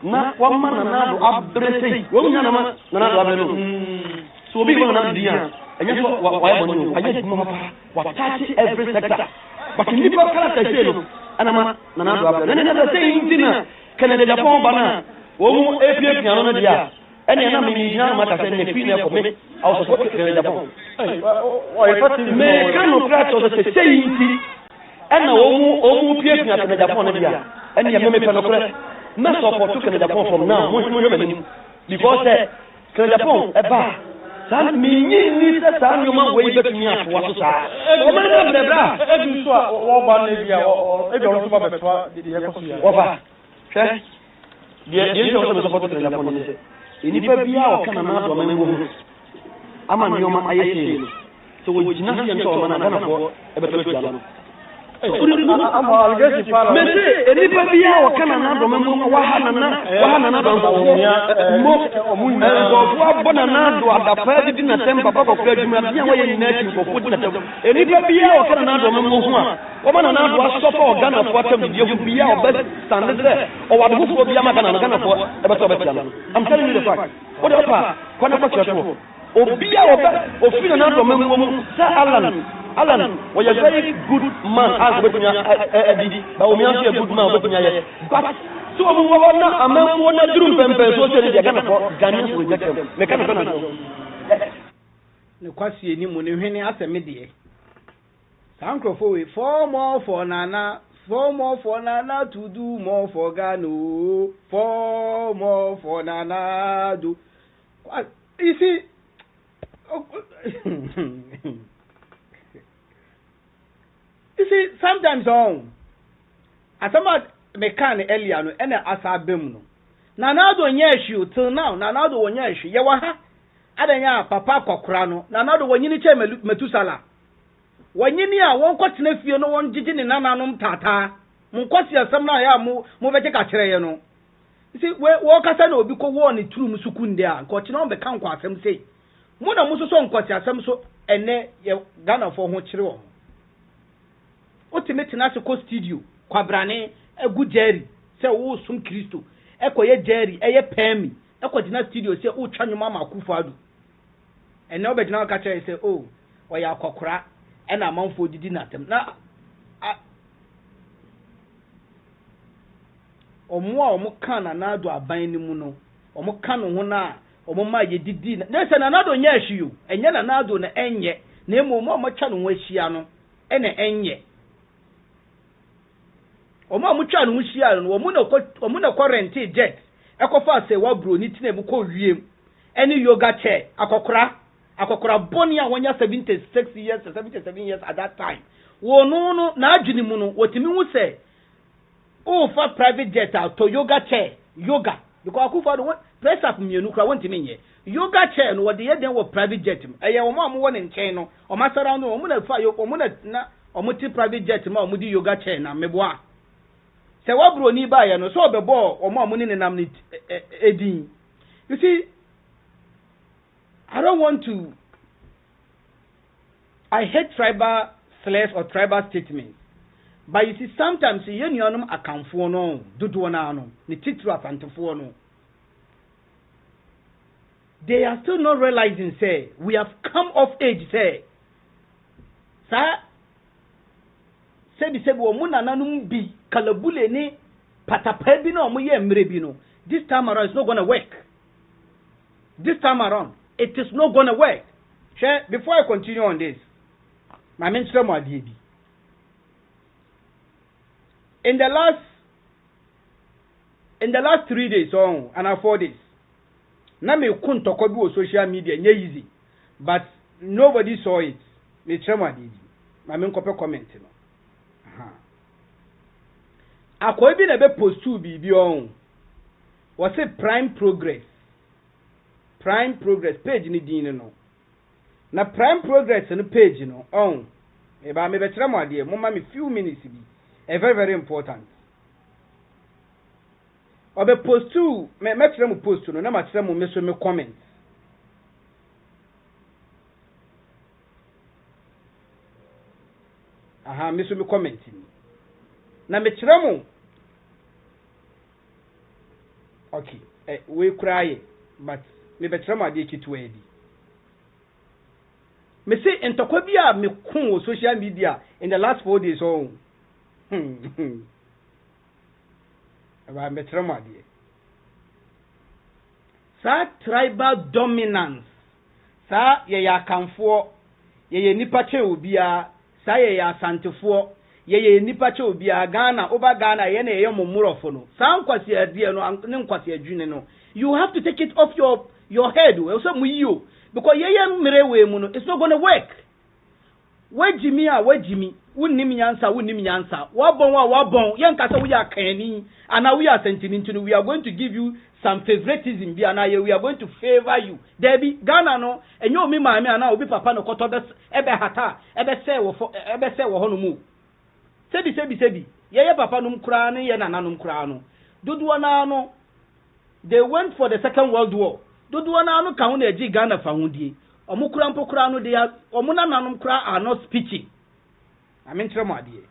not 1 man another update, woman, another. So we will not be here. And you know what I just what touch every sector. But in the character, and I'm another saying dinner, Canada, Japan, Bana, oh, APA, piano, dear. Any other minister might have said the female for me, I was supposed to go to Japan. May cannot crack or the saying, and no omu piercing at the Japan, and the American opera. Not so for took in the Japan from now, because the Japan, a bar. San meaning that some human way back to me at what is inipa bia o kana na do mengo ama ni o ma ayese so we jina se nto o ma na fo e beto tia no ama algesi fala mete inipa bia o kana na do mengo wa hana na do mo fo abona na do adafa di na temba papa ko adwuma bia wa ye na ti ko fo di na temba inipa bia o kana na do mengo ho a o ma na do asofa o Ghana fo atam di hu bia o be stande there o wa do fo bia ma Ghana fo e beto be tia no I'm telling you the fact. What about when I put your Obia Ofina Nato Memo, Sir Alan, was a very good man as with Eddie, but we are a good man with me. But so a man who not drew them, so they're going to Ghanaians reject them. Mechanical. No question, you money as a media. Uncle for 4 more for Nana. 4 more for Nana to do more for Ghana. 4 more for Nana do. You see, sometimes as about mechanic earlier no and as a bim no. Nana do nyeshu till now. Nana do nyeshu. Yawaha. Adanya papa kokra no. Nana do wanyini che metusala. Wanyini a won kwatena fie no won gigi ne nananom tata mon kwasi asem na ya mo beke ka kire ye no isi wo kasa na obi ko wo ne turu musukunde a ko kina on be kan kwa asem sei mo na muso so nkwasi asem so ene ye Ghana fo ho kire wo ultimate na se ko studio kwabrane egu jerry se wo sum Kristo ekoye jerry eye pemi ekogina studio se wo twa nwoma makufu adu ene obegina ka kire se o ya akokora and a month for the dinner. Now, or more can another abine muno, or more can one or more ye did dinner. There's another yes, you, and yet another enye, name more machan wishiano, and enye. Or more muchan wishiano, or muna quarantine jet. Ecofa say what bro, nit name call you any yoga chair, akokra. Akokora bonia when you're 76 years or 77 years at that time. Wo no na adwini mu no wotimi hu say oh for private jet out to yoga chair yoga because akufa do press up mienu kra wontimi nye yoga chair no wode ye den wo private jet eye wo ma mo won nchen no o ma sara no o mu na fa yo o mu na o mu ti private jet ma o mu di yoga chair na meboa se wa bro ni ba ye no so obebo o ma mo ni nam ni edin. You see, I don't want to. I hate tribal slurs or tribal statements. But you see, sometimes you know account for no, do one no, the titru account for no. they are still not realizing, say, we have come of age, say. Sir, sebi omuna nanum bi kalabule ni patape bi na omuye mre bi no. This time around it's not going to work. This time around it is not going to work. Before I continue on this, my mention more DB. In the last 3 days and 4 days, na me kun tokobi on social media nye easy, but nobody saw it. Me chama DB. My men copy comment no. Akoy bi na be post to bibi on. Was it Prime Progress page ni din no. Na Prime Progress no page no on. E ba me be kire mo ade mo ma me few minutes bi. A very very important. Obe post to me kire mo post no na ma kire mo me so me comment. Me so me comment ni. Na me kire mo. Okay. We cry but me be kire mo ade kitu edi. Me say entokwa bia me kun social media in the last 4 days on. Aba me trama die. Sa tribal dominance. Sa ye ya kanfo, ye nipa che obia, sa ye ya santefo, ye nipa che obia Ghana, oba Ghana ye na ye momurofo no. Sa nkwasi adie no, ne nkwasi adwune no. You have to take it off your head. We say mu you. Because it's not going to work. Where Jimmy, wouldn't answer. Wabon, young Kasa, we are canny, and now we are sending into we are going to give you some favoritism, we are going to favor you. Debbie, Ghana, no, and you, me, my man, now be Papa no Cotobes, Hata, say, Honomu. Sebi, Yaya Papa num crane, Yananum crano. Duduanano, they went for the Second World War. Doduana no kaun eji Ghana fahudie omukura mpokura no de omuna nanom kura are not speaking. I mean tremade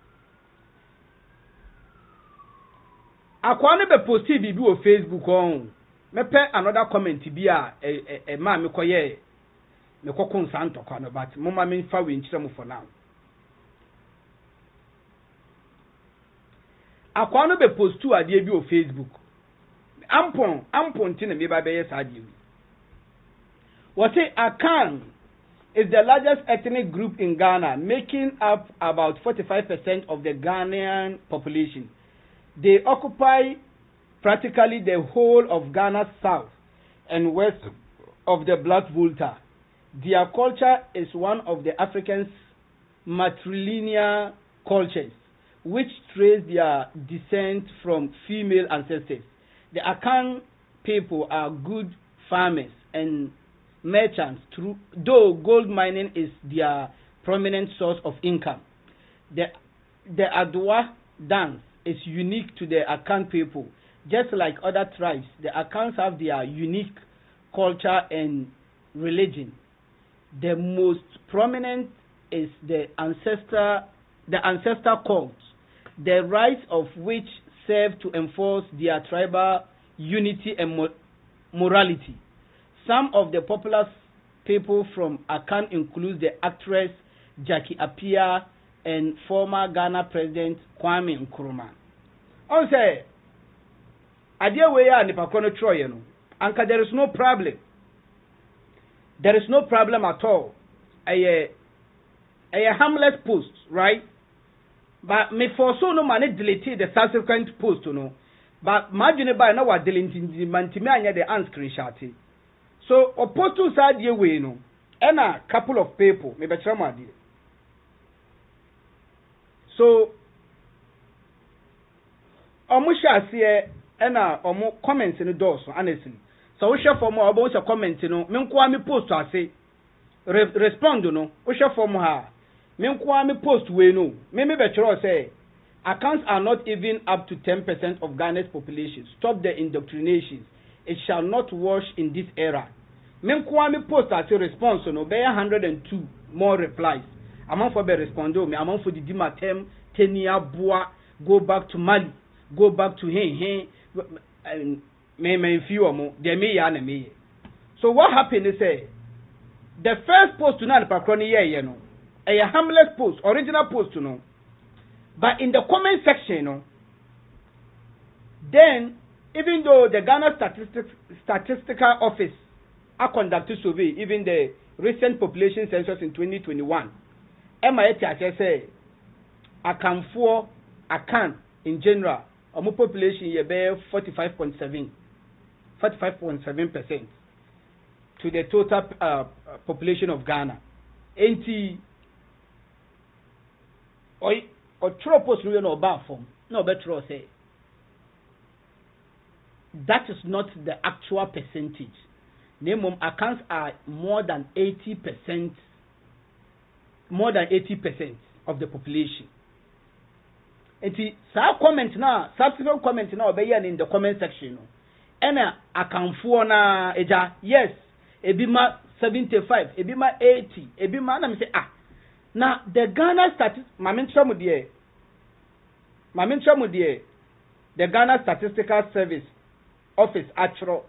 akwa no be posti bibi o Facebook on me pe another comment bi a ma me koye me kokon santo kwa no but mama me fa we nkyerem for now. Akwa no be postu ade bi o Facebook ampon tina me ba be yes ade. What say Akan is the largest ethnic group in Ghana, making up about 45% of the Ghanaian population. They occupy practically the whole of Ghana's south and west of the Black Volta. Their culture is one of the African's matrilineal cultures, which trace their descent from female ancestors. The Akan people are good farmers and merchants, though gold mining is their prominent source of income. The Adwa dance is unique to the Akan people. Just like other tribes, the Akans have their unique culture and religion. The most prominent is the ancestor cult, the rites of which serve to enforce their tribal unity and morality. Some of the popular people from Akan include the actress Jackie Appiah and former Ghana President Kwame Nkrumah. On say, idea we are nipakono troye no. Anka there is no problem. There is no problem at all. A harmless post, right? But me for so no man delete the subsequent post, no. But imagine by now what deleting the mantime anya the unscreenshot. So opposed to side ye way no. And a couple of people, maybe trauma dear. So omusha see ena omo comments in the doors honestly. So we share for more about your comment no. Me nko me post to say respond no. We share for more ha. Me nko me post we no. Me be try say accounts are not even up to 10% of Ghana's population. Stop the indoctrination. It shall not wash in this era. Me nko me post as a response no. Be 102 more replies. Among for be respondo me among for the dimatem tenia boa go back to Mali. Go back to me few more. They may and me. So what happened is the first post to na pakro ni ye no a harmless post, original post to know. But in the comment section, no, then even though the Ghana Statistical Office are conducted survey, even the recent population census in 2021, MIT say Akan in general, our population ye bear 45.7% to the total population of Ghana. Or true post no bad form. No better say. That is not the actual percentage. Name accounts are more than 80% of the population. And see, comment now, subsequent comment now, be in the comment section. And account for na eja, yes, ebima 75, ebima 80, ebima na me say now the Ghana the Ghana Statistical Service Office actual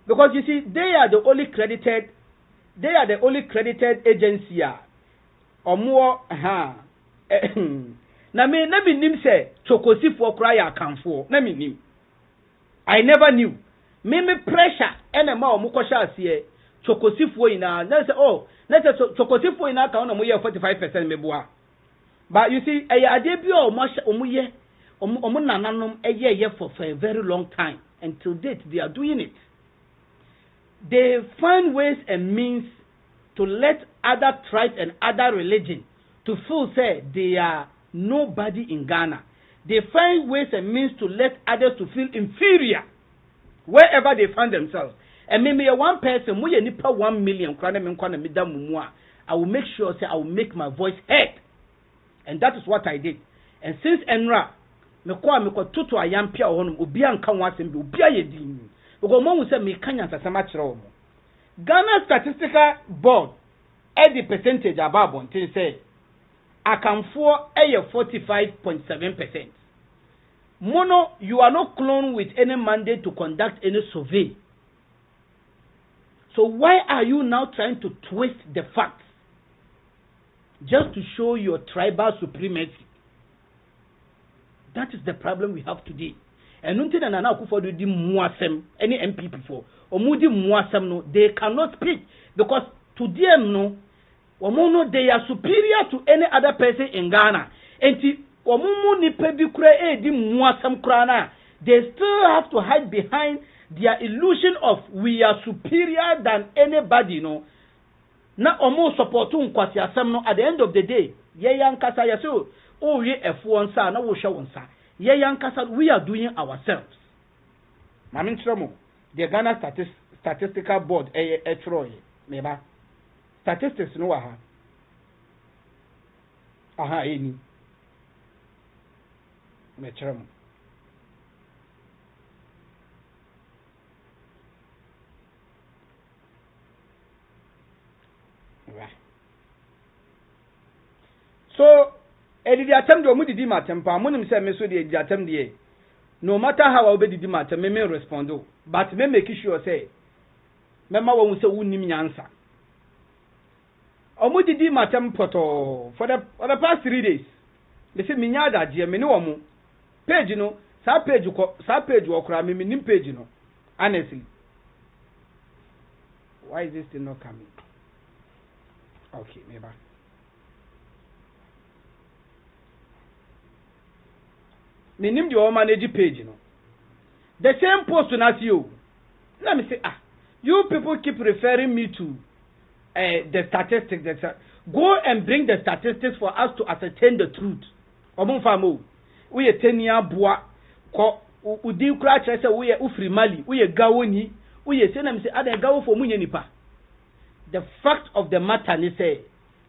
because you see they are the only credited agency or more na me nim say chokosifo cry account for na me nim I never knew me pressure enema o mukosha asie chokosifo ina na say oh na say chokosifo ina ka no mo ye 45% meboa. But you see ade bi o mo ye omo nananom eye for a very long time. Until date they are doing it. They find ways and means to let other tribes and other religions to feel say they are nobody in Ghana. They find ways and means to let others to feel inferior wherever they find themselves. And maybe one person, we nipa 1 million, I will make sure say I will make my voice heard. And that is what I did. And since Enra, me tutu ayampia honum obi anka wasembe obi ayedin. Because mo say me kanya sasama kire mo. Ghana Statistical Board the percentage above until say akamfo 45.7%. Mono, you are not cloned with any mandate to conduct any survey. So why are you now trying to twist the facts just to show your tribal supremacy? That is the problem we have today. And until Nana Akufo-Addo di muasem any MP before or mudi muasem no, they cannot speak because to them no, omono they are superior to any other person in Ghana. And omumu ni pebi kure di muasem krana, they still have to hide behind their illusion of we are superior than anybody no. Na omo supportu nkwasi asem no, at the end of the day, ye yankasa yaso oh ye F1 na wo hwe wonsa. Ye yankasa we are doing ourselves. Mamin Tramo, the Ghana Statistical Board Troy meba. Statistics no aha. Aha eni. Me Tramo. So, the attempt to mudi di matempa, munim say me so the attempt the no matter how I be di matem, me respond. But me make sure say, mema wo say unim nyansa. Omudi di matem poto for the past 3 days. They say me nya da je me ne omo page no, sa page wo kra me nim page no. Honestly. Why is this thing not coming? Okay, maybe. Minim the manage page, the same post as you. Let me say, you people keep referring me to the statistics. Go and bring the statistics for us to ascertain the truth. We are 10-year boa. Udi kura say we are ufri mali. We are gawoni. We are saying say ada gawo for munye nipa. The fact of the matter is say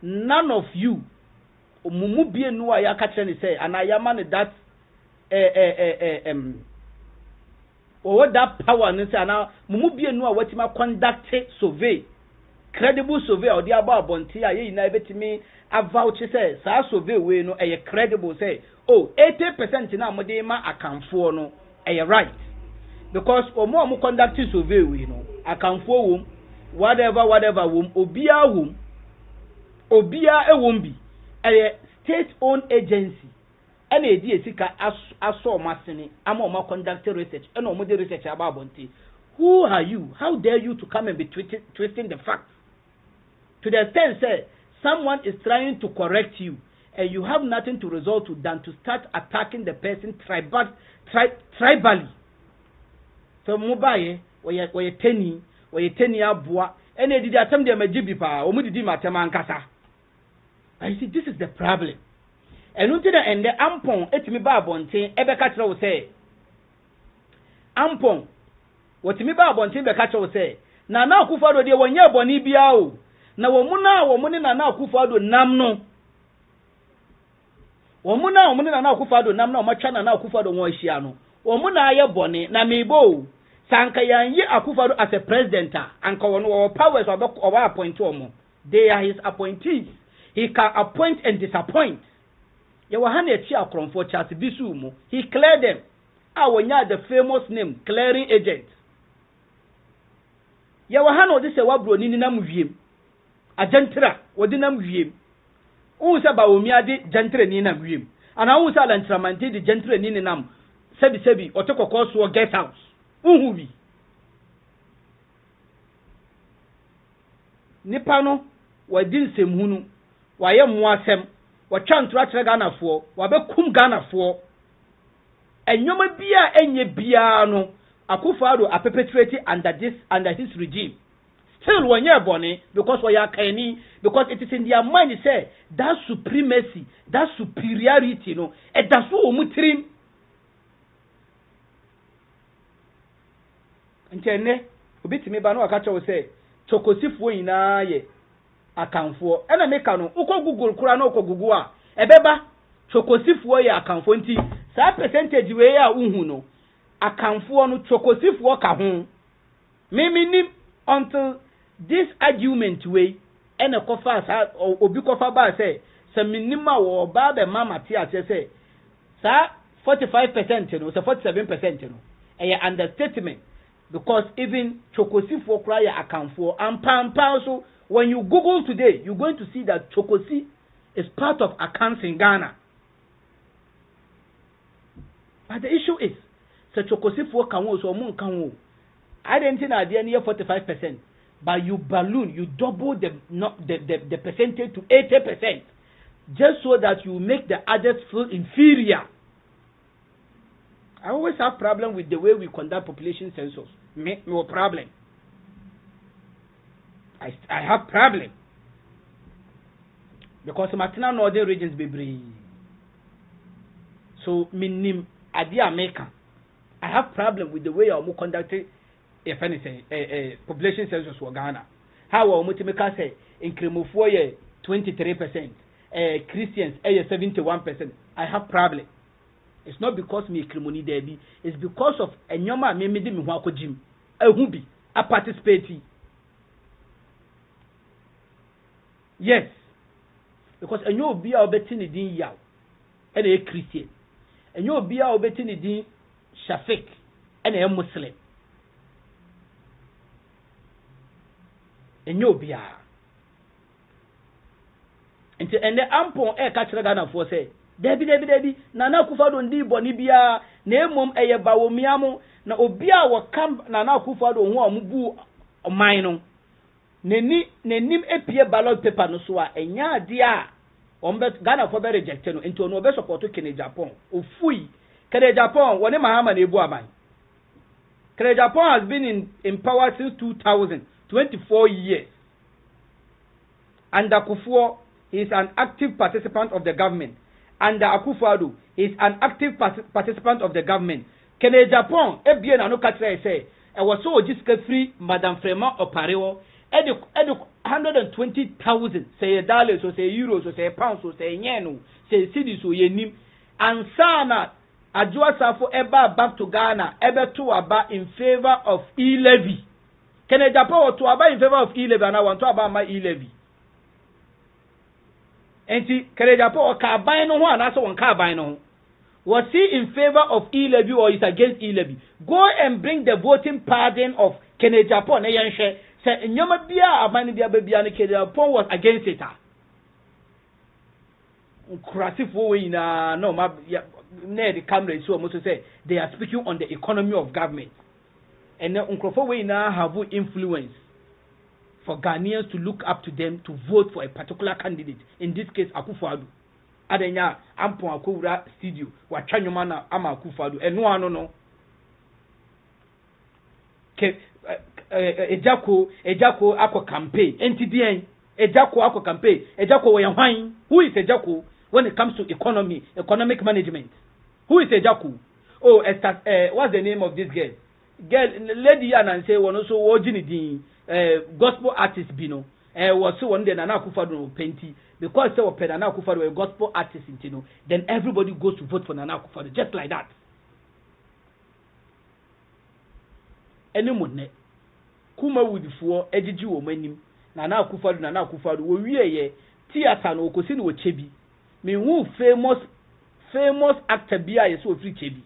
none of you mumu bie no ya ka kire ni say anayama ne that or that power and say now mumu no watima conduct survey credible survey or the about bonti aye na betimi avouch say sa survey we no credible say 80% na modema akamfo no right because omo conduct survey we no akanfo wom whatever wom obia wom obia ewom bi a state owned agency and edi esika aso masene ama o conduct research and o de research about bonte. Who are you? How dare you to come and be twisting the facts to the extent say someone is trying to correct you and you have nothing to resort to than to start attacking the person tribally. So mobile we teni aboa and they did attempt them jibi pa o mu didi matema nkasa. I see this is the problem. And until the end ampon etimi ba abonten ebeka kire wo say ampon wotimi ba abonten beka kire wo say na Akufo-Addo de wonye boni bia o na womune na Akufo-Addo nam no womune na Akufo-Addo nam na omatwa na Akufo-Addo won ahia no womuna aye boni na mebo sanka yanyi Akufo-Addo as a president anka wono powers oba appoint omo. They are his appointees. He can appoint and disappoint. Yawahane echi akromfo Charles Bisu mu. He cleared them. Awonya the famous name clearing agent. Yawahane odi se wabro ni nam wiem. Agentra odi nam wiem. Unsa ba omi ade gentra ni nam wiem. Ana unsa la ntramante di gentra ni nam. Sebi otokoko so guest house. Unhu bi. Nipa no wadi nsemhunu. Waye muasem. Watwa ntura kyerɛ Ghanafoɔ wabekum Ghanafoɔ enyoma bia enye bia no Akufo-Addo are perpetrating under his regime. Still wonye bone because we are kani because it is in their mind say that supremacy, that superiority no e da so omutirim ntene obitimi ba no aka kyerɛ say chokosifuo nyinaa ye akanfo ena meka no uko Google kura no uko Google a ebeba chokosifuo ye akanfo nti sa percentage we ya unhu no akanfo no chokosifuo ka ho miminim until this argument we ena kofa sa obi kofa ba say sa minima wo ba be mama ti ase say sa 45% no sa 47% no e understatement because even chokosifuo kura ya akanfo ampampa so. When you Google today, you're going to see that Chokosi is part of accounts in Ghana. But the issue is, so Chokosi for Kanwo, so Mun Kanwo. I didn't think idea near 45%, but you balloon, you double the percentage to 80%, just so that you make the others feel inferior. I always have problem with the way we conduct population census. No problem. I have problem because Martina northern regions be brave. So minim idea America. I have problem with the way I'm conducting if anything population census for Ghana. How we make say in Kremofo 23%, Christians 71%. I have problem. It's not because me Kremoni debi. It's because of enyoma me di me ho akojim. Ehubi a participate. Yes, because and you be our betting in yaw, and a Christian, and you be our betting in Shafik, and a Muslim, and you be a. And the ampon air catcher Ghana for say, Debbie, Nana Akufo-Addo ndi boni bia, na mum eye bawo miamo, na obia wa camp Nana Akufo-Addo ho amubu omino. Nenim epie ballot paper no so a enya ade a ombet Ghana for be rejected no into no be support Kene Japan ofui Kene Japan woni Mahama na ebu aban Kene Japan has been in power since 2024 years and Akufo is an active participant of the government and Akufo-Addo is an active participant of the government. Kene Japan ebie na no katre say e was so ojiska free Madam Frema Oparewo edu 120,000 say dollars or say euros or say pounds or say yen say cedis or yenim and sana Adwoa Safo eba back to Ghana ebe to aba in favor of e-levy. Can a Japan to aba in favor of e-levy and I want to aba my e-levy. Enti can a Japan ka buy no one aso one ka buy no Was he in favor of e-levy or is against e-levy? Go and bring the voting pattern of Kennedy Japan. Say, Nyama Bia, Abani Bia Baby, and Kennedy Japan was against it. Krasifo in no, near the camera, so almost say they are speaking on the economy of government. And then Unkrofo we now have influence for Ghanaians to look up to them to vote for a particular candidate. In this case, Akufo-Addo. Adenya Ampon Akura studio wa Chanyomana ama Akufo-Addo. Eno ano no. Ejako akwa campaign. NTDN. Ejako akwa campaign. Ejako we hwan. Who is Ejako when it comes to economic management? Who is Ejako? Oh, what's the name of this girl? Lady and say one also wojini gospel artist bino. Was so one day Nana Akufo-Addo penti because they were Nana Akufo-Addo a gospel artist in then everybody goes to vote for Nana Akufo-Addo just like that. Any money kuma would for ejiji wo manim Nana Akufo-Addo wo wiye theater no okosi no chebi me who famous actor bia ye so free chebi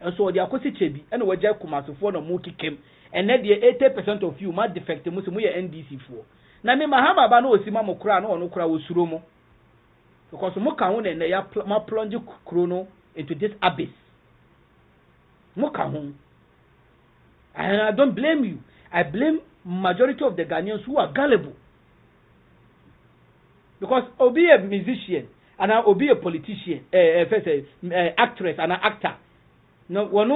and so the akosi chebi and we je kumasofo no mo kikem and then the 80% of you ma defect mo se mo ye NDC for na me Mahama ba na osima mo kura na ono kura osuro mo because mo kan ho na ya ma plunge krono into this abyss mo kan ho and I don't blame you. I blame majority of the Ghanaians who are gullible because obi a musician and obi a politician actress and an actor no one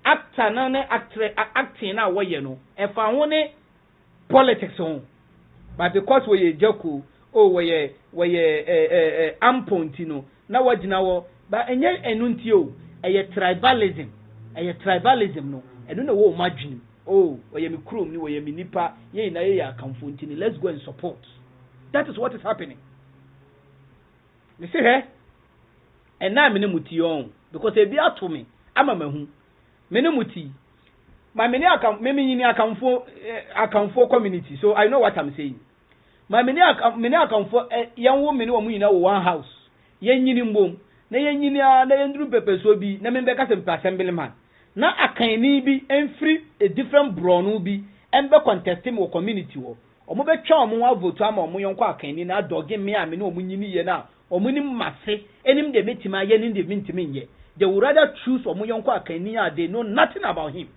actor na actress acting na wo ye no e fa ho ne politics on. But because we Joko, oh we ampontino, na wajina wo, but enye enuntio, tribalism no, and no wo imagine, oh we mi krom ni we mi nipa, ye na ye akamfontini, let's go and support. That is what is happening. You see here? And now me muti on because e bi ato me, ama mahu. Me muti. My many akamfo community, so I know what I'm saying. My many akamfo young woman wo mu na one house. Yen nyini mbom, na yen nyini na yendru pepe so bi, na me beka sem assemblyman. Na akani bi enfri a different bronu bi, embe contesting wo community wo. Omo be twa omo wa vote ama omo yonko akani na doge me ame na omo nyini ye na, omo ni masse, enim de metima ye ni de mintimi ye. They would rather choose omo yonko akani they know nothing about him.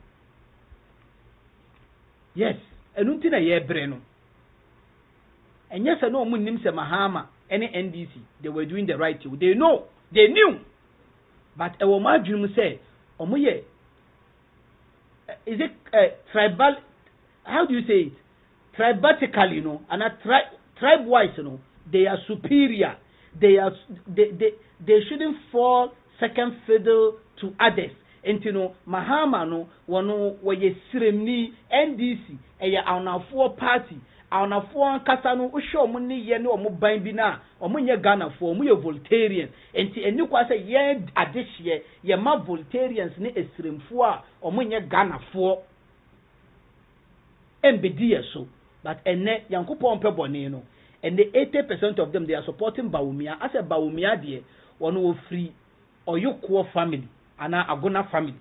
Yes, enunti na ye breno. And yes, I know Munim se Mahama, any NDC, they were doing the right thing. They know, they knew. But a woman say, Omoye, is it tribal? How do you say it? Tribatically, you know, and tribe-wise, you know, they are superior. They shouldn't fall second fiddle to others. And you know, Mahama no wano waye siremni NDC eya awnafoɔ party awnafoɔ ankasa no wohwɛ ɔmo ne ye ne ɔmo ban bi na ɔmo nye Ghanafoɔ ɔmo ye Voltarian enti eni kwa sɛ ye adehye ye ma Voltarians ne esiremfoɔ a ɔmo nye Ghanafoɔ embedi ye so but ene Yankopɔn pɛ bɔne no and the 80% of them they are supporting Bawumia as a Bawumia de wɔn wo free Oyukuo family and Agona family.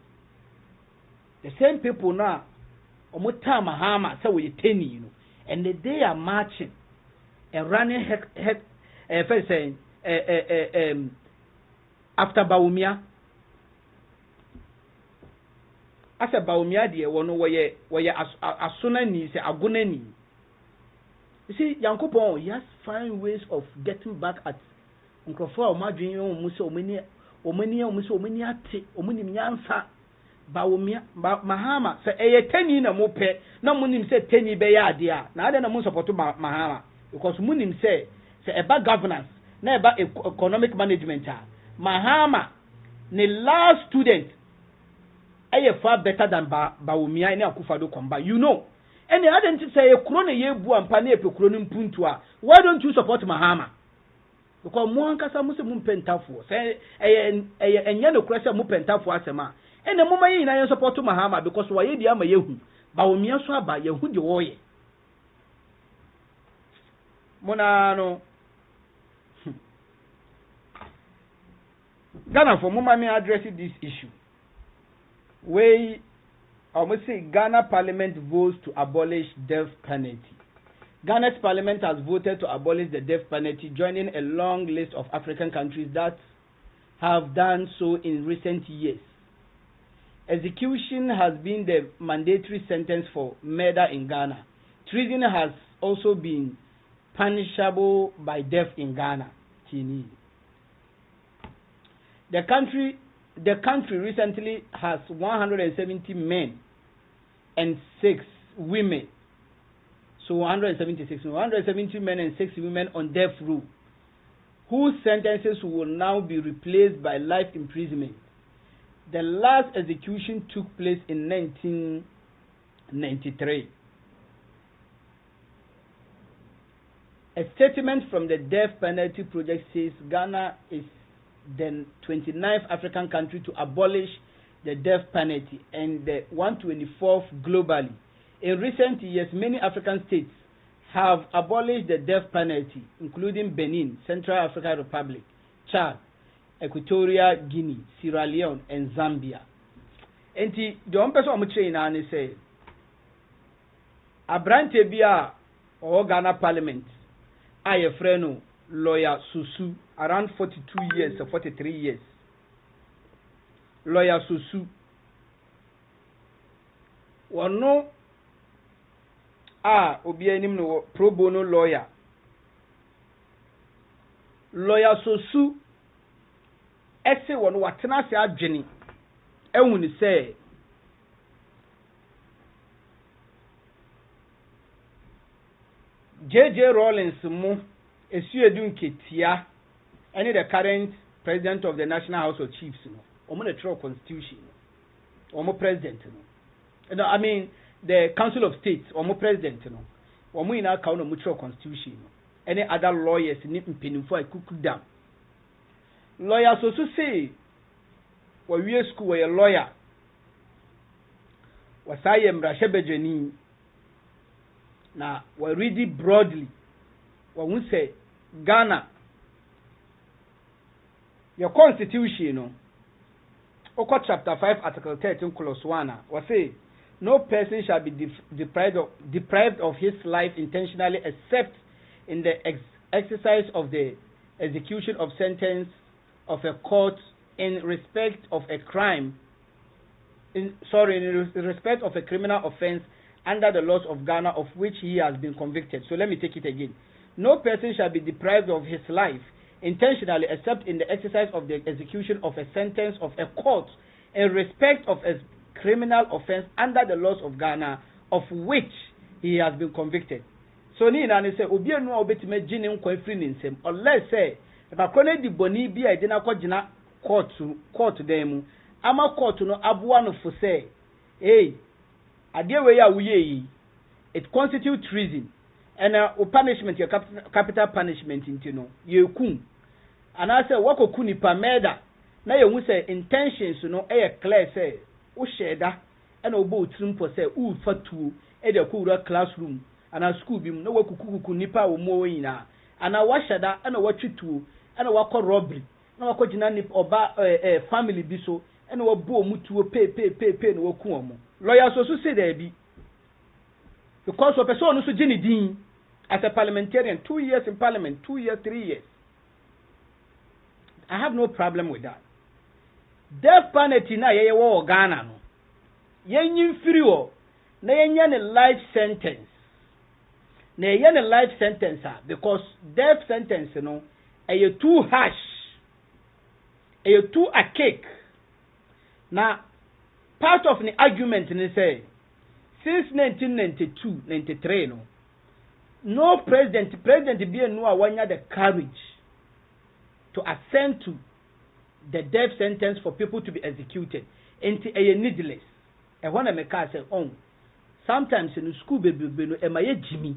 The same people now, Omuta Mahama, so we 10, you know, and they are marching and running first saying after Bawumia. As a Bawumia, dear, one way as soon as ni say Agona ni. You see, Yankopon, he has find ways of getting back at Uncle Madrid, Muso Omini. Omani ate omuni mnyansa ba womia Mahama se eye tani na mope na munim se tani be ya ade a na ade na mun support Mahama because munim se eba governance na eba economic management a Mahama ne last student eye far better than ba womia na Akufo-Addo komba you know any ade say e kuro na ye bu ampa na epe kuro no mpuntu a why don't you support Mahama? Because mo ankasa mo se mo pentafo say enye no kura se mo pentafo asema ene mo mayi na yen support Mahama because waye dia ma yehu ba wo mia so aba yehu de wo ye mo na no Ghana for moment addressing this issue. We almost say Ghana Parliament votes to abolish death penalty. Ghana's Parliament has voted to abolish the death penalty, joining a long list of African countries that have done so in recent years. Execution has been the mandatory sentence for murder in Ghana. Treason has also been punishable by death in Ghana. The country recently has 170 men and 6 women. So 170 men and 6 women on death row, whose sentences will now be replaced by life imprisonment. The last execution took place in 1993. A statement from the Death Penalty Project says Ghana is the 29th African country to abolish the death penalty and the 124th globally. In recent years, many African states have abolished the death penalty, including Benin, Central African Republic, Chad, Equatorial Guinea, Sierra Leone, and Zambia. And the one person I'm saying now is say, Abrante Bia or Ghana Parliament, I a friend lawyer Susu, around 42 years or 43 years. Lawyer Susu. Wano obi anim no pro bono lawyer. Lawyer Susu ese wano watena se adwene ehun ni say JJ Rawlings mu esuedu nketia any the current president of the National House of Chiefs no omo the true constitution omo president no I mean the Council of States omo president no omo ina ka no true constitution no any other lawyers ni mpinifo akukudam lawyer so say we school we lawyer wasaye mrashebejeni na we read it broadly we say Ghana your constitution no Oko chapter 5 article 13 clause 1 we say no person shall be deprived of his life intentionally except in the exercise of the execution of sentence of a court in respect of a crime in respect of a criminal offense under the laws of Ghana of which he has been convicted. So let me take it again. No person shall be deprived of his life intentionally except in the exercise of the execution of a sentence of a court in respect of a criminal offense under the laws of Ghana of which he has been convicted. So ni na say obi enu obetime gine nkwa free nsem unless say ba kone di boni bi a gina ko gina court dem ama court no aboa no fo say ade we ya wuye yi it constitute treason and punishment your capital punishment into no ye kun and I say wakoku nipa murder na ye hu say intentions no clear say wo sheda and obo trim for say u fatu e de ko classroom and a school bim no wakukuku nipa wo mo yina and a washada and a watwitu and a wako robbery na wako gina nip oba family bi so and wo bo mutuo pay no waku omo lawyer so say there be because of person no so gini din as a parliamentarian 2 years in parliament 2 years 3 years I have no problem with that. Death penalty na yeye wo Ghana no yenyin firi wo na yenya ne life sentence na yenya ne life sentence because death sentence no eye too harsh eye too archaic. Na part of the argument ni say since 1992-93 no president be no awanya the courage to assent to the death sentence for people to be executed into a needless. And when I make say sometimes in school baby no emaye Jimmy.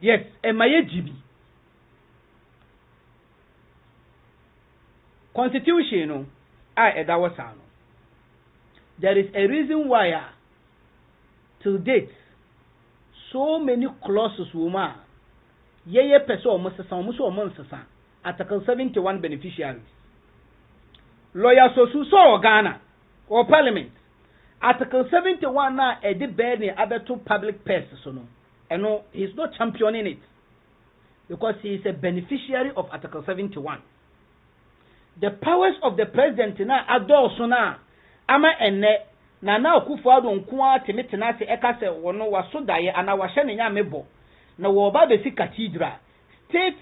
Yes, emaye Jimmy. Constitution no edawasa no. There is a reason why till date so many clauses woman yeye person omo sesa Article 71 beneficiaries. Lawyer Sosu so Ghana or Parliament. Article 71 na edi bear ni abeto public purse so no. And no, he's not championing it because he is a beneficiary of Article 71. The powers of the president na adolso na ama enne na Akufo-Addo nkoa temetena se eka se wono waso daye ana wahye ne nyame bo na wo ba besi cathedral state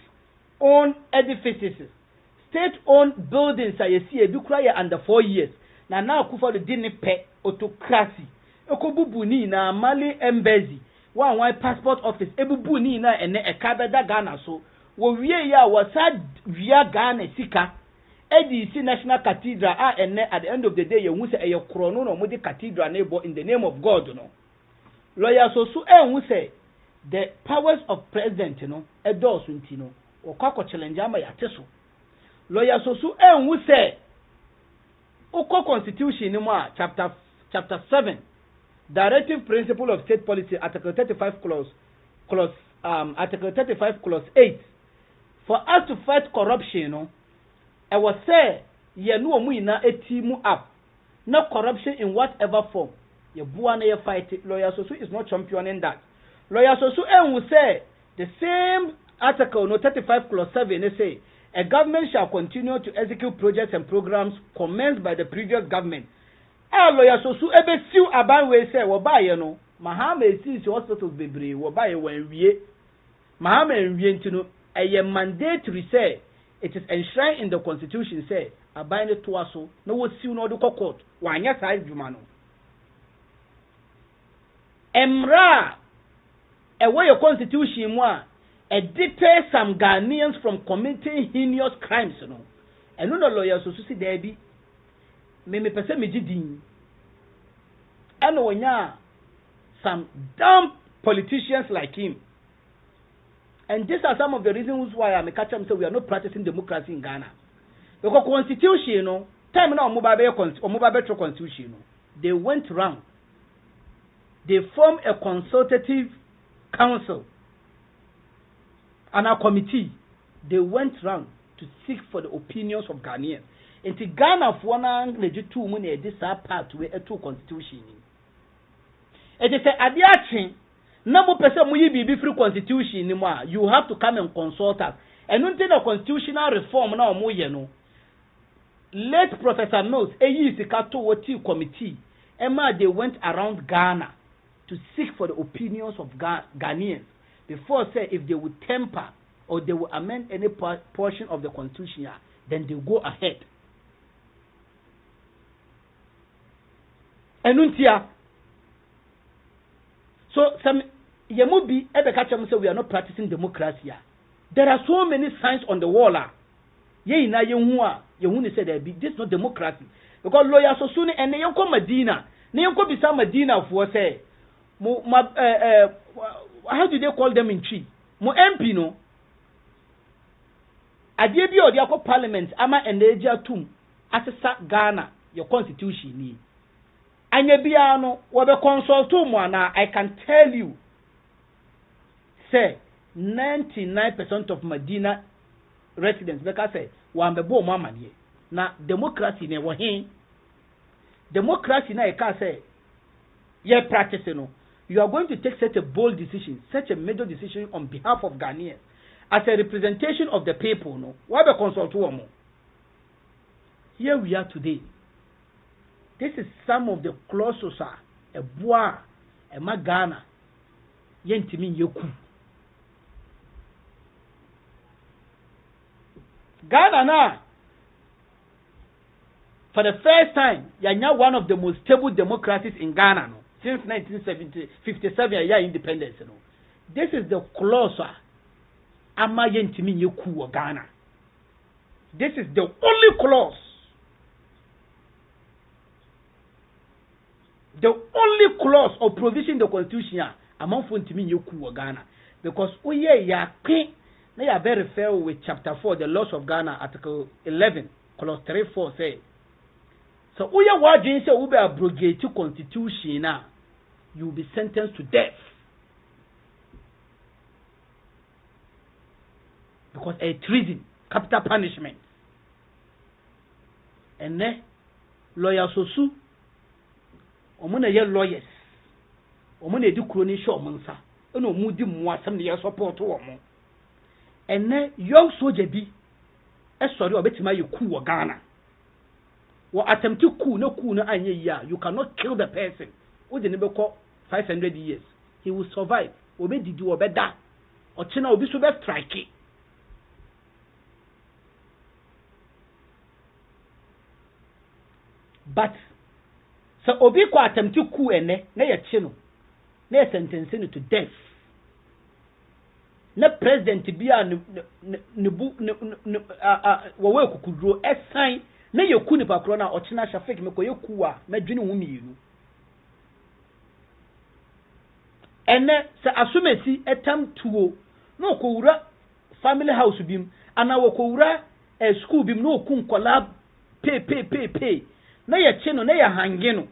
owned edifices state owned buildings ayesi ebi kura ye under 4 years na Akufo-Addo di ne pe autocracy ekobubu ni na Mali embassy one passport office ebubu ni na ene ekabeda Ghana so wo wie ya wasa via Ghana sika ADC National Cathedral ene at the end of the day you say e krono no mudi cathedral neighbor in the name of God no. Lawyer Sosu say the powers of president no edos nti no okwa challenge ama yateso. Lawyer Sosu say oko constitution no chapter 7 directive principle of state policy article 35 clause 8 for us to fight corruption no I was say ye no mu ina etimu up no corruption in whatever form ye bua na ye fight it. Lawyer Sosu is not championing that. Lawyer Sosu will say the same article no 35 clause 7 they say a government shall continue to execute projects and programs commenced by the previous government. Lawyer Sosu ebe siu aban we say wo ba ye no mahama esi hospitals bebre wo ba ye wan wie mahama enwie ntino eye mandatory say it is enshrined in the constitution say aban ne to aso na wo siu no de court wanya size dwuma no emra ewe your constitution mu a deter some Ghanaians from committing heinous crimes no eno no Lawyer Sosu si there bi me pese me gidin and onya some dumb politicians like him. And these are some of the reasons why I'm catch them say we are not practicing democracy in Ghana. Because constitution, you know, time now Mubabe constitution, you know, they went wrong. They formed a consultative council and a committee. They went wrong to seek for the opinions of Ghanaians. Inti Ghana for one legit 2 money this part where a 2 constitution. It is a adiachin. Number person mu yibi free constitution ni mo you have to come and consult us. And until the constitutional reform na omo ye no. Late Professor Mills eyi sikato woti committee. Emma they went around Ghana to seek for the opinions of Ghanaians before say if they would temper or they will amend any portion of the constitution, then they go ahead. Enuntia. So some yemubi ebekacham say we are not practicing democracy. There are so many signs on the wall. Ye ina yehu say there be this not democracy. Because Lawyer Sosu ni ene yenko Medina. Ne yenko bisa Medina for say how do they call them in Chi? Mo MP no. Adie bi odi akọ parliament ama ene tum asesa Ghana your constitution ni. Anya bia no we be consult mu ana I can tell you say 99% of Medina residents because say wan be bo mu amade na democracy ne wo hin democracy na e ka say ye practice no you are going to take such a bold decision such a major decision on behalf of Ghanaians as a representation of the people no why be consult mu. Here we are today. This is some of the clauses a bois a magana yentimi yeku. Ghana na for the first time yanya one of the most stable democracies in Ghana no since 1957 year independence no. This is the clause ama yentimi yeku wa Ghana. This is the only clause. The only clause or provision in the constitution among Funtimi Yoku Ghana. Because we ya na ya very fair with chapter 4, the laws of Ghana, article 11, clause 3-4 say. So we ya wajin say ube abrogate constitution now, you will be sentenced to death. Because a treason capital punishment. And then lawyer sosu omuna ye lawyers omuna edi kroni show omunsa ena omudi muasem ne ye support wo mo. And then young soldier bi sorry obetima ye coup wo Ghana. Wo attempt coup no anye ya, you cannot kill the person. Wo de ne be call 500 years. He will survive. Obedidi obeda. Ochina obi so be strike. But so obi ko attempt coup ene na ye chi no na ye sentence no to death. Na president bia ne bu wo we kukuduro esan na ye ku nipa kro na ochina shafik me ko ye ku a madwene hu mienu. Ene se asomesi etam tuo no ko wura family house bim ana wo ko wura school bim no ku nkola pe na ye che no na ye hange no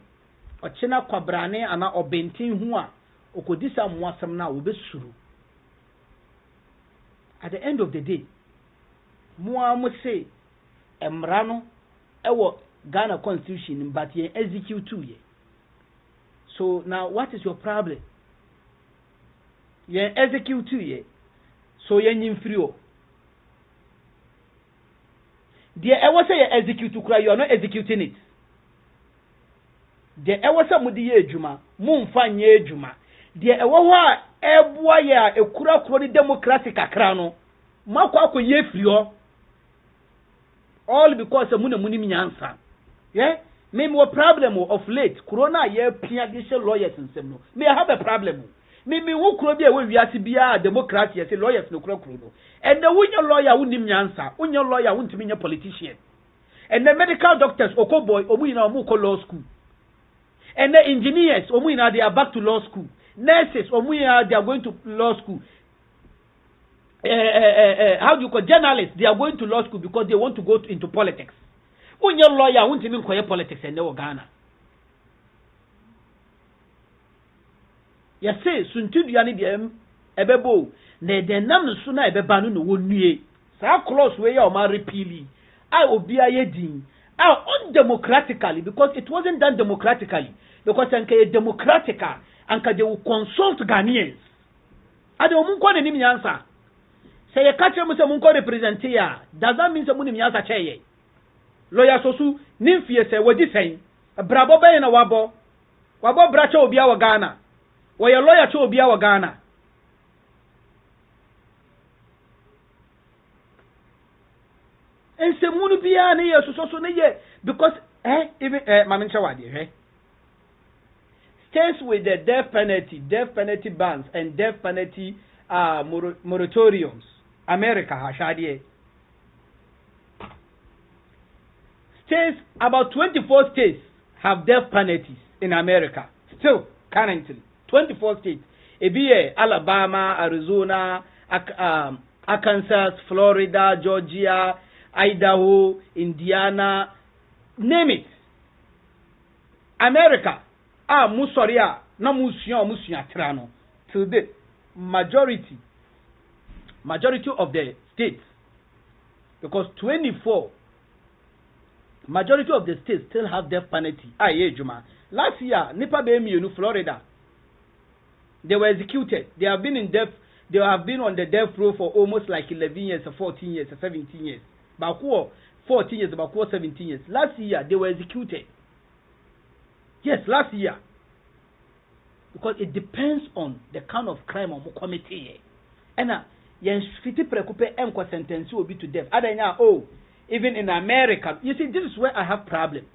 ochina kwabrane ana obentin hu a okodisa muasem na obesuru. At the end of the day, mo say emra no ewo Ghana constitution but ye execute too ye. So now what is your problem? Ye execute too ye. So ye nyimfiri o. The ewo say ye execute to cry, you are not executing it. The ewo say mudi ye adwuma, mo mfa nye adwuma. The ewo ho a eboa ya ekura kuro ni democratic akra no makwa akoye free ho all because muna muni nyansa. Yeah, me mo problem of late corona ye pia de lawyers nsem no me have a problem. Me wo kuro bi e we wiase bia democracy say lawyers no kuro no and the wunya lawyer wunim nyansa wunya lawyer wuntimi nya politician and the medical doctors okoboy omuyina omu ko law school and the engineers omuyina they are back to law school. Nurses, they are going to law school. How do you call journalists? They are going to law school because they want to go into politics. When you're a lawyer, won't even call politics and they Ghana. You say, Suntu Diani Diem, Ebebo, ne nam sooner Ebebanu no one ye. So close way or my repealing. I will be a yedin. Undemocratically, because it wasn't done democratically. Because it's democratical. And they will consult Ghanaians. Ade omunko ne nim nyansa. Say ye catch mu se munko represent ya. Does that mean se mu nim nyansa cheye? Lawyer sosu nim fie se wodi sen. Brabo be na wabo. Wabo bracha obi a wa Ghana. Wo ye lawyer cha obi a wa Ghana. Ense mu no bia ne ye soso ne ye because even mama ncha wade states with the death penalty bans, and death penalty moratoriums. America hashadie. States, about 24 states have death penalties in America. Still, currently. 24 states. Ebiye, Alabama, Arizona, Arkansas, Florida, Georgia, Idaho, Indiana, name it. America. Musoria na musuya trano till the majority of the states, because 24 majority of the states still have death penalty. Juma last year nipa be mi Florida, they were executed. They have been on the death row for almost like 11 years or 14 years or 17 years. Bakuo 14 years, Bakuo 17 years. Last year they were executed. Yes, last year. Because it depends on the kind of crime on committee. And yen fiti prekupe enko sentence will be to death. Adanya even in America, you see, this is where I have problem.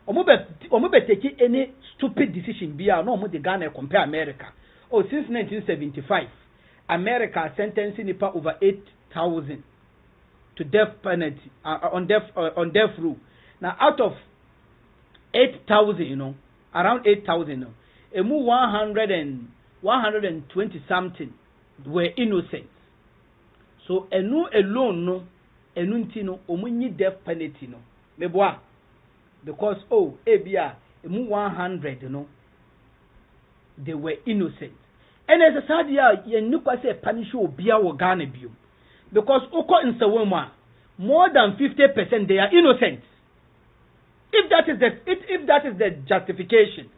Omube take any stupid decision bia no mo de Ghana compare America. Since 1975, America sentencing nipa over 8,000 to death penalty on death row. Now out of 8,000, around 8,000, 120 something were innocent. So enu alone no, enuntino omunyi death penalty no. Meboa because ebia 100 they were innocent. And as a sad year, you say punish obia wo Ghana biom. Because oko insawema more than 50% they are innocent. If that is the justification,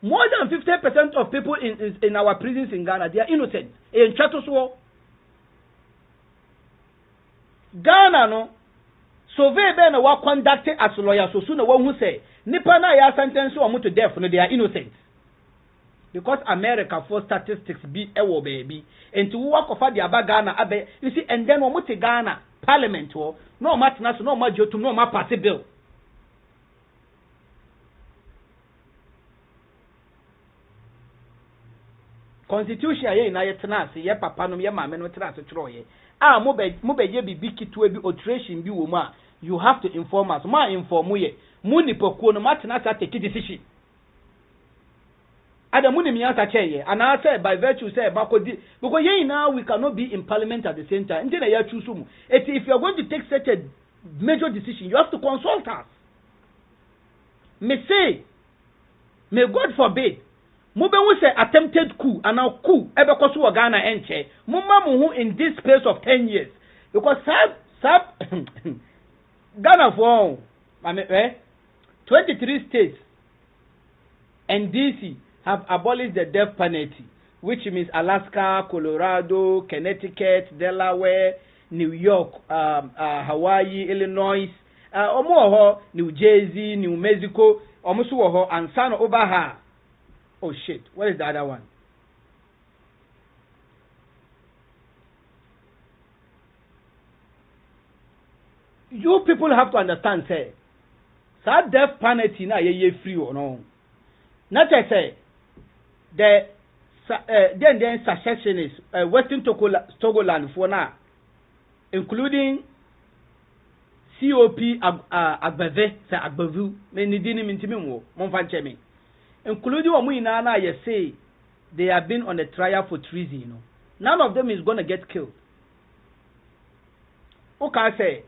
more than 50% of people in our prisons in Ghana, they are innocent. In Chatoswo, Ghana no survey ben wa conducted as lawyer so soon one who say nipa na ya sentence o to death no they are innocent. Because America for statistics be ewo baby and to work of the aba Ghana abe you see and then we to Ghana parliament wo no mat na so no ma jotum no ma pass bill. Constitution ye na ye tena ase ye papa no ye maame no tena ase tworo ye mo be ye bibi kitu bi alteration bi wo mu a you have to inform us ma inform ye mu nipakuo no ma tena ase take decision ada mu ni mi asa che ye ana say by virtue say bakodi because ye now we cannot be in parliament at the same time nti na ya choose mu if you are going to take such a major decision you have to consult us. Me say may God forbid Mube we say attempted coup and now coup ebe koso wa Ghana enche mumma mu in this space of 10 years because sab Ghana for 23 states and DC have abolished the death penalty, which means Alaska, Colorado, Connecticut, Delaware, New York, Hawaii, Illinois, New Jersey, New Mexico, and San Obaha. Oh shit, what is the other one? You people have to understand, say, that death penalty na ye free or no. Not I say, then secessionists, Western Togoland for now, including COP Agbave, say Agbavu, many didn't mean to me, Monfanchemi. Including Omuinana, you say they have been on a trial for treason, you know. None of them is going to get killed. Okay,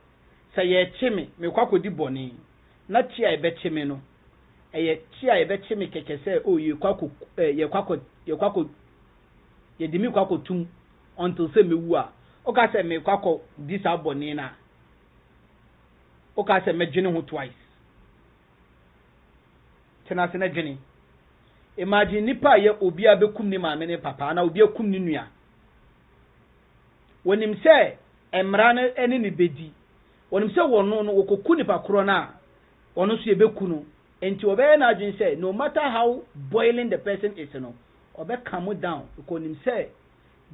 say ye chimi, me kwako di boni. Na chia ebe chimi no. Ye chia ebe chimi keke say, oh, ye kwako, ye dimi kwako tum, until say me wua. Okay, say me kwako disa boni na. Okay, say me jini hu twice. Tena sena jini. Imagine nipa ye obi abekum ni maame ne papa na obi akum ni nua. Wonim se emra ne ene ni bedi. Wonim se wono no wokoku nipa kro na wono so yebeku no. Enti obe na adwin se no matter how boiling the person is no, obe calm down because wonim se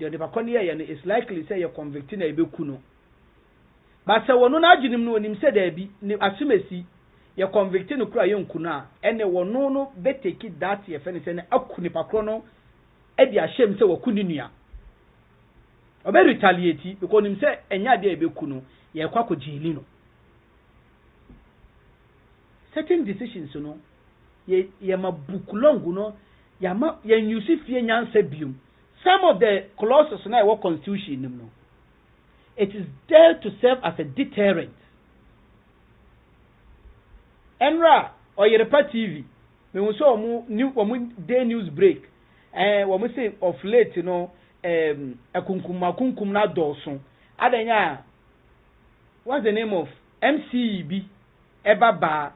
the nipa kro ne ye no is likely say you convict na yebeku no. But se wono na adwin no wonim se da bi ni asumesi ye convict no kura ye nkuna ene wono no be take that ye fene se ne akuni pakro no e dia shem se wakuni nua obe retaliate because nim se enya de ebeku no ye kwako jili no certain decisions no ye mabukulongu no ya ma ye nyusifie nyansa bium some of the clauses na e constitution nim no it is there to serve as a deterrent. Enra Oyerepa TV me wo so omu day news break wo mo say of late you know akunkum na doson adanya what's the name of MCEB ebaba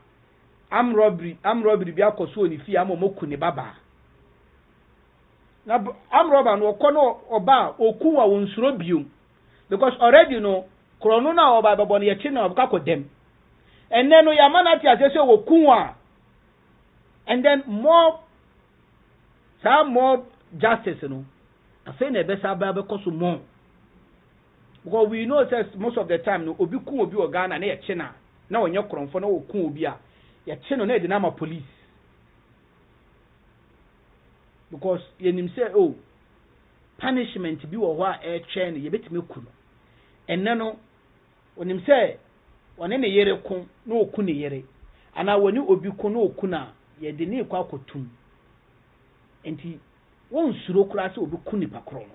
am robbery bi akoso oni fi amomoku ne baba na am robber no kono oba oku wa wonsuro biom because already no krono na oba babo ne ye chi na obka kodem. And then we are manati as say wokunwa. And then some more justice, you know. I say ne besa ba because more. Because we know says most of the time no obi kun obi Ghana na ye china. Na onye kronfo na okun obi a ye chino na de na ma police. Because ye nim say oh punishment bi wo ho a e twa ne ye betime kuno. And then no onim say one ne yere kun na oku ne yere ana woni obi kun na oku na ye de ne kwa kotum enti won suro kura se obi kun ni pakro no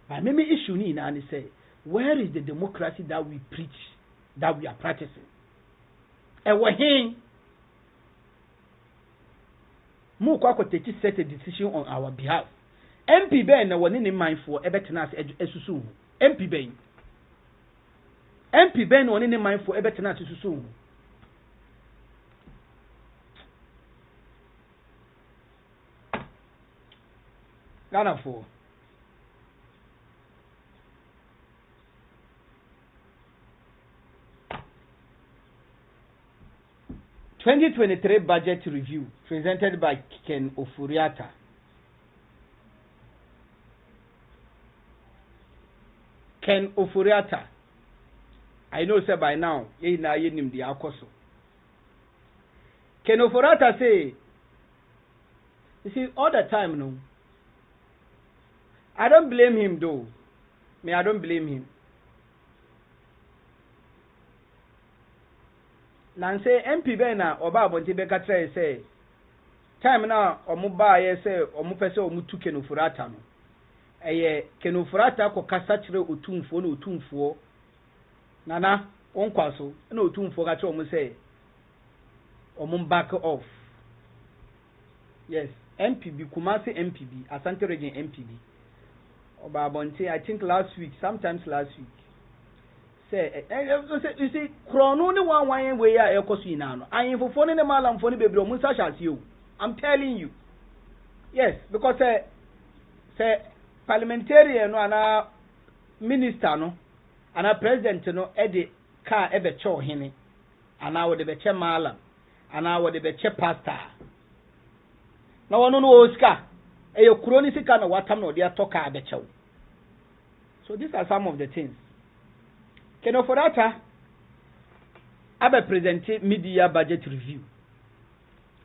but me issue ni na say where is the democracy that we preach, that we are practicing? And we hin mu kwa ko take set a decision on our behalf. MP Ben na woni ne mindful e betena as esusu MP Ben MP ben on ne mindful ebetena susu Ghana for 2023 budget review presented by Ken Ofori-Atta. Ken Ofori-Atta. I know say by now, ye na ye nim di akoso. Ken Ofori-Atta say, you see, all the time, no. I don't blame him though. I don't blame him. Nancy MP Bena Oba Bonti Beka say time now omu ba ye say omu pese omu tu Ken Ofori-Atta no. Eye Ken Ofori-Atta ko kasa kire otumfo na otumfo. Nana onkwaso na otumfo ka kire omu say omu back off. Yes, MPB Kumasi MPB Asante Region MPB. Oba Bonti I think last week, sometimes last week. You see, chrono ni one way ya ekosu inano. I am for phone in the malam phone baby o musa shall you. I'm telling you. Yes, because say parliamentarian no ana minister no ana president no e de car e be cho hene. Ana wo de be che malam. Ana wo de be che pastor. Na wono no Oscar. E yo chrono ni sika na watam no de atoka be chew. So these are some of the things. Ken Ofori-Atta abe presente media budget review.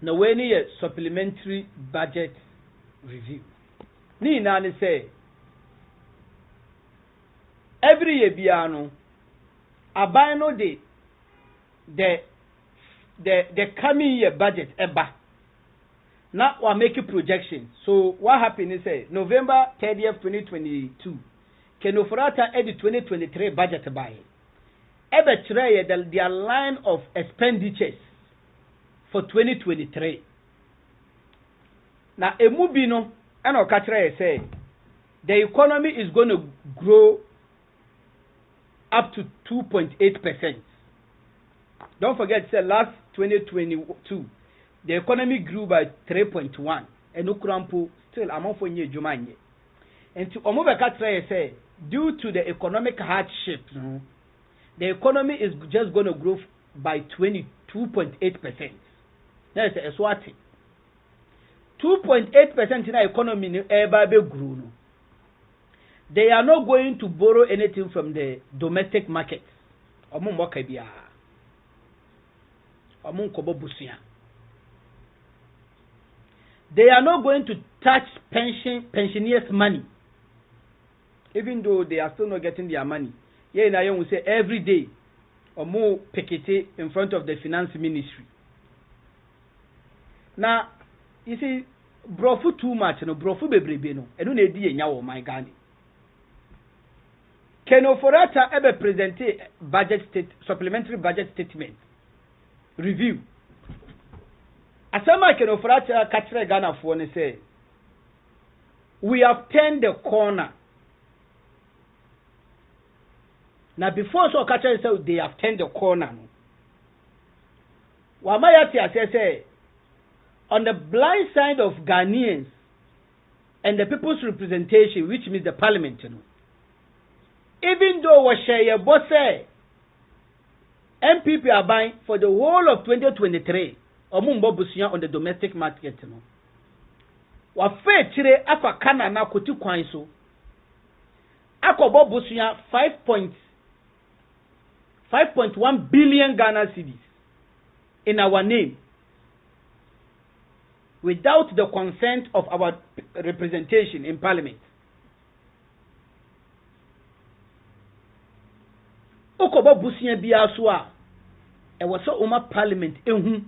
Na weni ye supplementary budget review. Ni nani say every year biano abano the coming year budget eba. Now we make a projection. So what happened is say November 30th 2022 Ken Ofori-Atta edit 2023 budget by their line of expenditures for 2023. Now, a movie no, and Okatra say the economy is going to grow up to 2.8%. Don't forget, say last 2022, the economy grew by 3.1, and Ukrampo still among for new Jumanye. And to Omobekatra say, due to the economic hardship, the economy is just going to grow by 22.8%. That's a swati. 2.8% in the economy grew. They are not going to borrow anything from the domestic market. They are not going to touch pensioners' money. Even though they are still not getting their money. Yeah, na will say every day or more picket in front of the finance ministry. Now, you see, brofu too much, no brofu bebrebe no. I don't need nyawo my Ghana. Ken Ofori-Atta ever presented supplementary budget statement review. Asama Ken Ofori-Atta katre Ghana for ne say, we have turned the corner. Now before so catcher say they have turned the corner. Wamayati say on the blind side of Ghanaians and the people's representation, which means the parliament, even though we share both say MPP are buying for the whole of 2023 on the domestic market. Wafe chire akwa kana na koti kwan so akobo busuya 5.1 billion Ghana cedis in our name without the consent of our representation in parliament. Okobo busuya biya so a e was so uma parliament ehu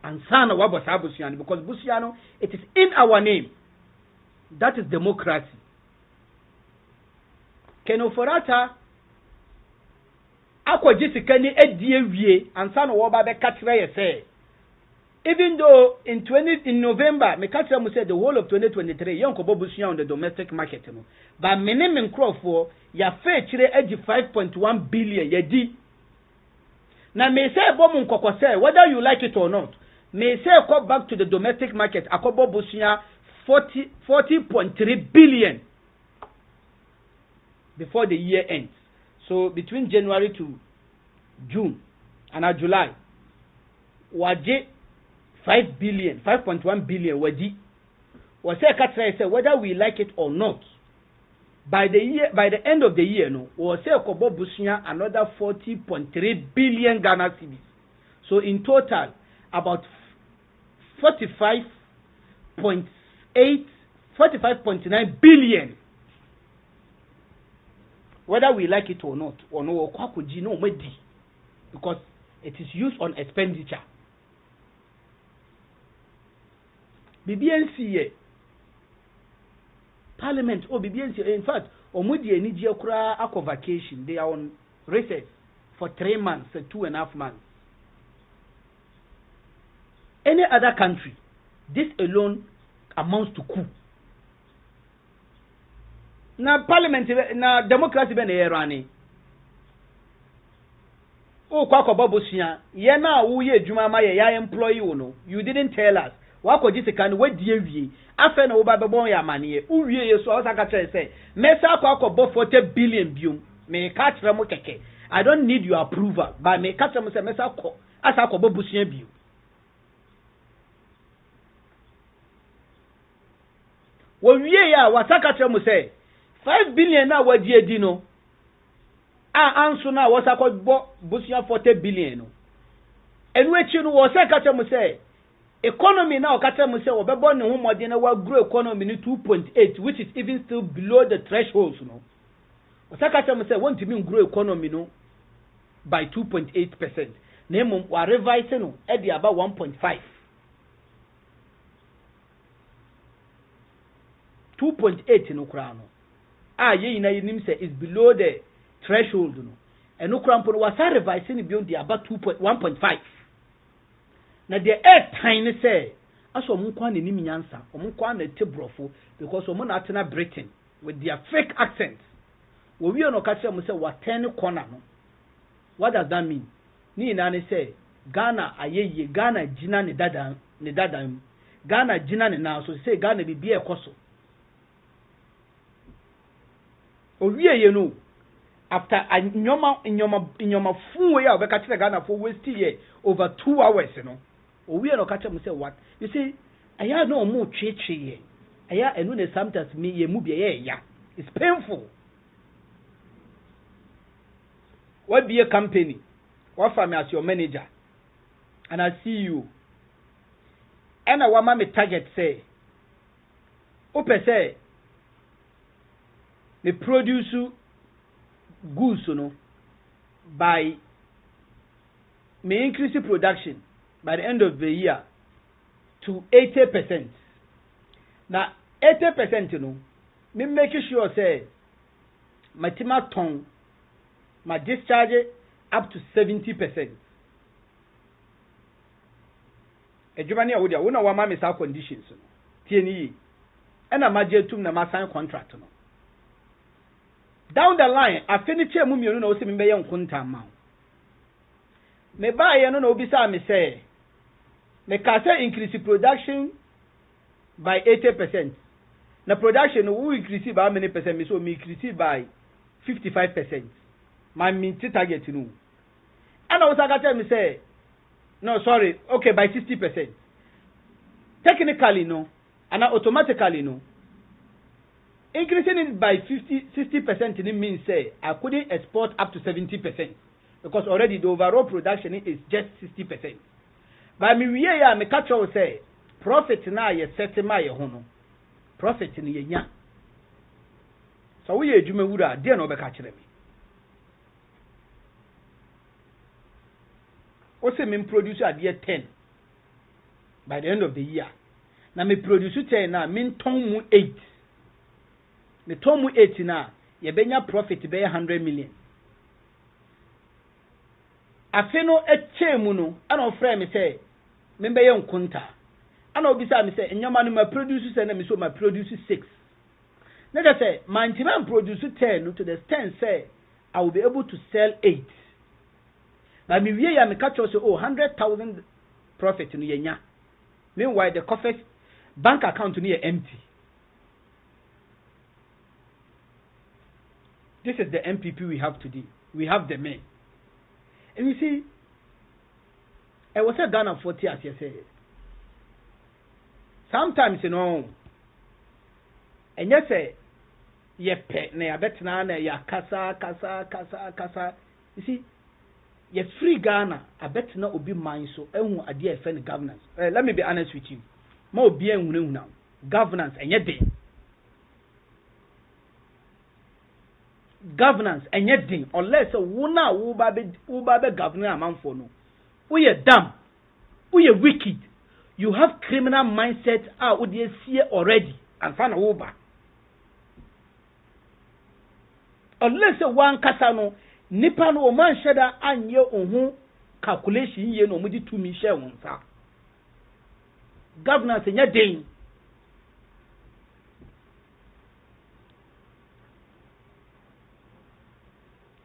ansana wabo sa busuya because busuya no it is in our name. That is democracy. Ken Ofori-Atta akwa jisikani edie wie ansana wo ba be katre ye say even though in November, me catch them said the whole of 2023, young Kobobusia on the domestic market, you know. But minimum crop for ya fair chile edge 5.1 billion yedi. Now may say bomun koko say whether you like it or not, may say come back to the domestic market, Akobobusia 40.3 billion before the year ends. So between January to June and July, waje 5 billion, 5.1 billion waji. Was say whether we like it or not, by the end of the year, no, was say Kobo Busia another 40.3 billion Ghana cedis. So in total, about 45.9 billion. Whether we like it or not, or no, because it is used on expenditure. BBNC Parliament or BBNC, in fact, Omudi and Nigeria Aqua vacation, they are on recess for 3 months, 2.5 months. Any other country, this alone amounts to coup. Na parliament na democracy be na yerani o kwa bobusia ye na wo ye adwuma ma ye ya employee wo no you didn't tell us wa ko jisika no wadi awie afa na wo ba bebon ya mane uwie ye so o saka kire say mesa kwa 40 billion biom me ka kire mo keke I don't need your approval but me ka kire mo say mesa ko asa ko bobusia biom wo wie ya wa saka kire mo say 5 billion na wadi edi no anso na wo sakọ bo busia 40 billion no enu echi no wo se ka tell me say economy na o ka tell me say wo bebo ne ho modern na wa grow economy ni 2.8 which is even still below the thresholds no wo se ka tell me say want to grow economy no by 2.8% na emom wa revise no e dey about 1.5 2.8 no kra no ye ina yinim say is below the threshold no eno krampo no wasa revise ni beyond the about 1.5 na the air tiny say aso mo kwa na nim nyansa mo kwa na tebrofo because mo na atena Britain with their fake accents wo wi no ka say mo say what 10 corner no what does that mean ni na ne say Ghana ayeye Ghana jina ne dada Ghana jina ne na so say Ghana bibi ekoso owie ye no after nyoma fuwe ya obeka tire Ghana for waste here over 2 hours no owie no ka tell me say what you see aya no mo twetwe ye aya enu ne sometimes me ye mu bia ye ya it's painful what be a company what for me as your manager and I see you and I want me target say open say me produce goods no by me increase production by the end of the year to 80%. Now 80% no me make sure say my tima ton my discharge up to 70%. Ejumani a wodia wona wa ma me sa conditions no tie ni e na majetum na ma sign contract no down the line I finish mu mienu na o se me be ye nkunta ma me ba ye no na obi sa me say me ka say increase production by 80%. Na production we increase by how many percent? Me so me increase by 55%. My mean target no. And I was tell me say no sorry okay by 60%. Technically no and automatically no. Increasing it by 60% it means say I couldn't export up to 70% because already the overall production is just 60%. But me we ya me catch all say profit na ye set ma ye ho no profit ni ye nya so we adwuma wura de na obeka kire me o say me produce ade 10 by the end of the year na me produce 10 na me ton mu 8 me ton mu 8 na ye benya profit be 100 million afe no eche mu no ana ofre me say membe ye nkunta ana obi say me say enyama no ma produce say na me so ma produce 6 na just say my ntima produce 10 to the extent say I will be able to sell 8 but me wie ya me catch say 100,000 profit no yenya meanwhile the coffers bank account no empty. This is the MPP we have today. We have the men. And you see, I was a Ghana 40 as you say. Sometimes, you know, and you say, ye pet, ne abetna, ya kasa. You see, ye free Ghana, abetna obi mind so, a dear friend governance. Let me be honest with you. More bien now. Governance, and yet day. Governance and yet thing unless a wuna ubabe governor among for no. We are dumb. We are wicked. You have criminal mindset out with the see already and find over. Unless a one kasano nipa no man sheda anye ohun calculation ye no mudi to me share one sa. Governance and yet thing.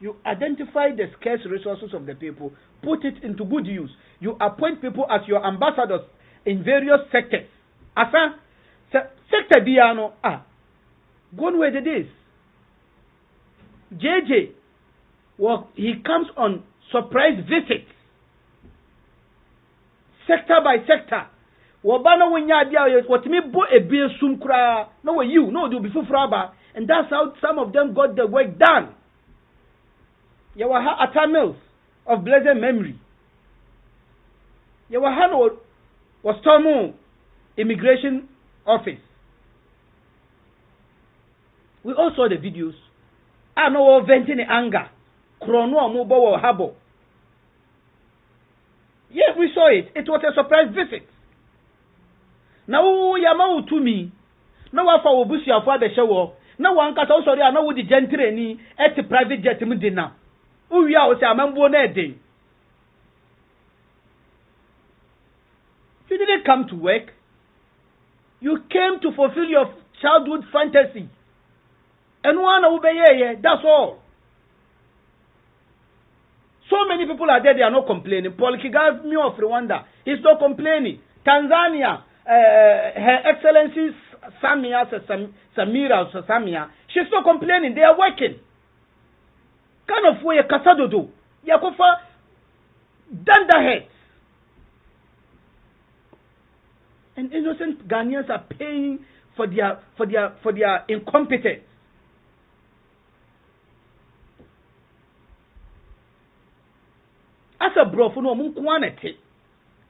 You identify the scarce resources of the people, put it into good use. You appoint people as your ambassadors in various sectors. Asa, sector Diano, go on where it is. JJ, well, he comes on surprise visits. Sector by sector. Wabana winya dia what me bo e be sum kra. No you, no do before fraba. And that's how some of them got the work done. Yawaha Atta Mills of blessed memory. Yawaha was Tomu Immigration Office. We all saw the videos. I know venting anger. Krono Mubo or Habo. Yes, we saw it. It was a surprise visit. Now Yamau to me. No one for Obusia for the show. No one got also there. No, with the gentry at the private jet dinner. We are also a member day. You didn't come to work. You came to fulfill your childhood fantasy. And one obey, that's all. So many people are there, they are not complaining. Paul Kagame of Rwanda, he's not complaining. Tanzania, Her Excellency Samia, she's not complaining, they are working. Kind of way a kasadodo. Yakofa Dandahead. And innocent Ghanaians are paying for their incompetence. As a brofo no mun kwanete.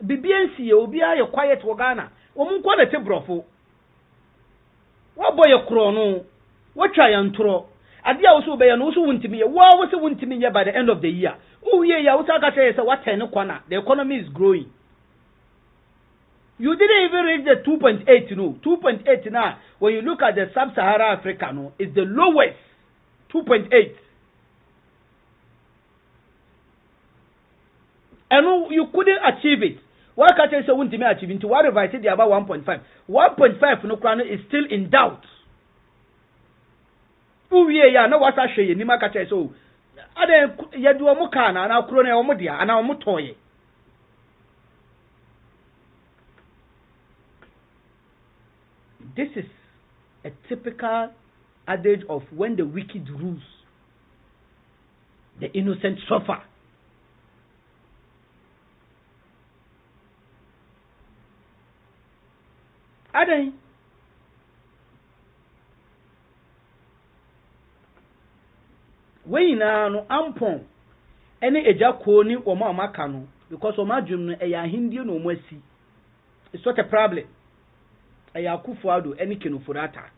Bibiensi ye obi aye quiet wo Ghana. Wo mun kwanete brofo. Wo boye kro no. Wo twa ya ntoro. Ade a wo so be ya no wo so wuntimi ye. Wo so wuntimi ye by the end of the year. Wo ye ya wo sa ka say what 10 kwana. The economy is growing. You didn't even reach the 2.8 no. 2.8 now. When you look at the sub-Sahara Africa no, it's the lowest. 2.8. And you couldn't achieve it. Why can't you say wouldn't achieve it? Why revise it about 1.5? 1.5 no crown is still in doubt. Yeah, no what's actually Nima Kacha so. Ade yadu omukana na krone omudia ana omutoye. This is a typical adage of when the wicked rules, the innocent suffer. Aden. We na no ampon ene eja ko ni omo amaka no because omo adwum no eya hindi no omo asi. It's not a problem. Eya Akufo-Addo ene Kenufurata.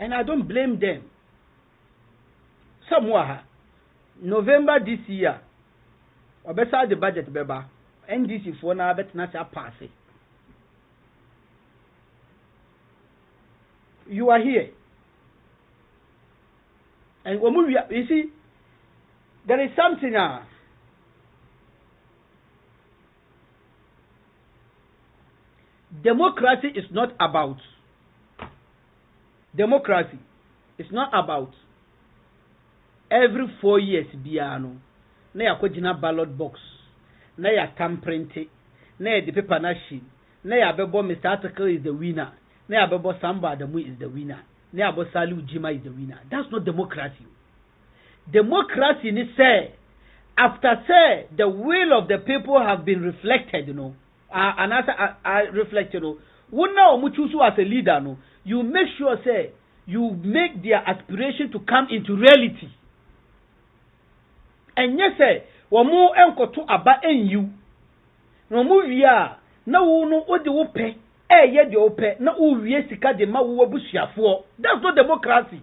And I don't blame them. Somewhere November this year obesa the budget beba NDC for na bet na say pass. You are here. And you see, there is something democracy is not about every 4 years biano na yakogina ballot box na ya tamprinte na ya the paper na shi na ya bebo Mr. Article is the winner na ya bebo Samba Adamu is the winner na ya bebo Salu Jima is the winner. That's not democracy. Democracy is say after say the will of the people have been reflected, you know, and as I reflect, you know, when now you choose as a leader, no, you make sure say you make their aspiration to come into reality. And yes, say, wamu enko to aba enyu, no mu wia na wo no odi wo pe, ye de wo pe na wo wie sika de ma wo abusuafo. That's not democracy.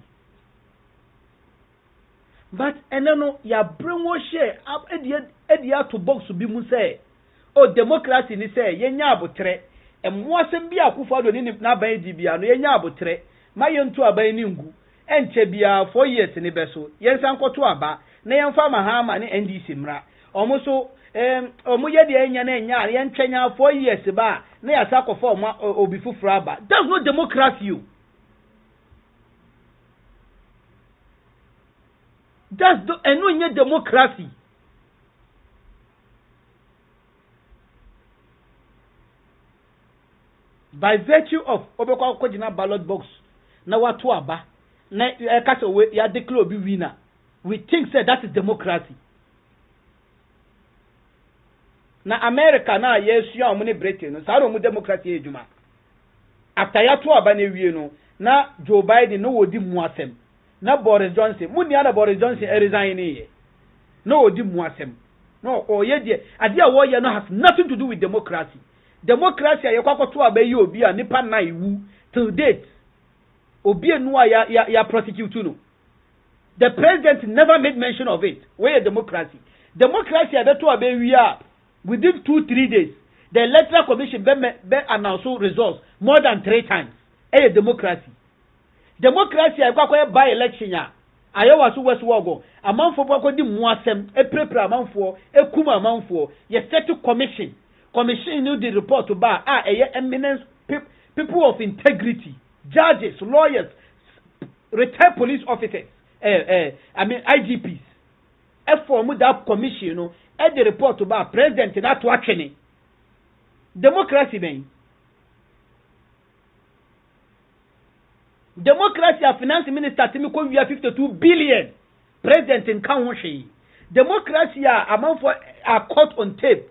But enano ya brainwash up edia to box bi mu say o democracy ni say yenya abotre emo asem bi akufo do ni na ban di bia no yenya abotre ma yentu aban ni ngu enche bia 4 years ni beso yensan koto aba na yemfa mahama ni NDC mra omo so omo ye de enya na enya yentwenya 4 years ba na ya sakofo obi fufura aba. That's not democracy. That's the democracy. By virtue of obekwa kojina ballot box na watu aba na ekasa we ya declare obi winner, we think say that is democracy. Na America na yesu ya omune Britain no sa ro democracy ejuma after ya to aba na wie no na Joe Biden no wodi mu asem na Boris Johnson muni ana Boris Johnson resign here no odi mu asem no oye de ade a wo ye no has nothing to do with democracy. Democracy ayekwakoto abayi obi a nipa na iwu till date obi enu ya prosecute no. The president never made mention of it. Where democracy abeto abayi a within 2-3 days the electoral commission be announce results more than 3 times. Democracy ayekwakoye by election ya ayewa so west wogo amanfo bako di muasem prepare amanfo ekuma amanfo ye set commission knew the report to bar eminent people of integrity, judges, lawyers, retired police officers, IGPs. Form that commission, you know, the report to bar president that to action. Democracy, man. Democracy, a finance minister, Timiko, we are 52 billion. President in Kanwashi. Democracy, among for are caught on tape.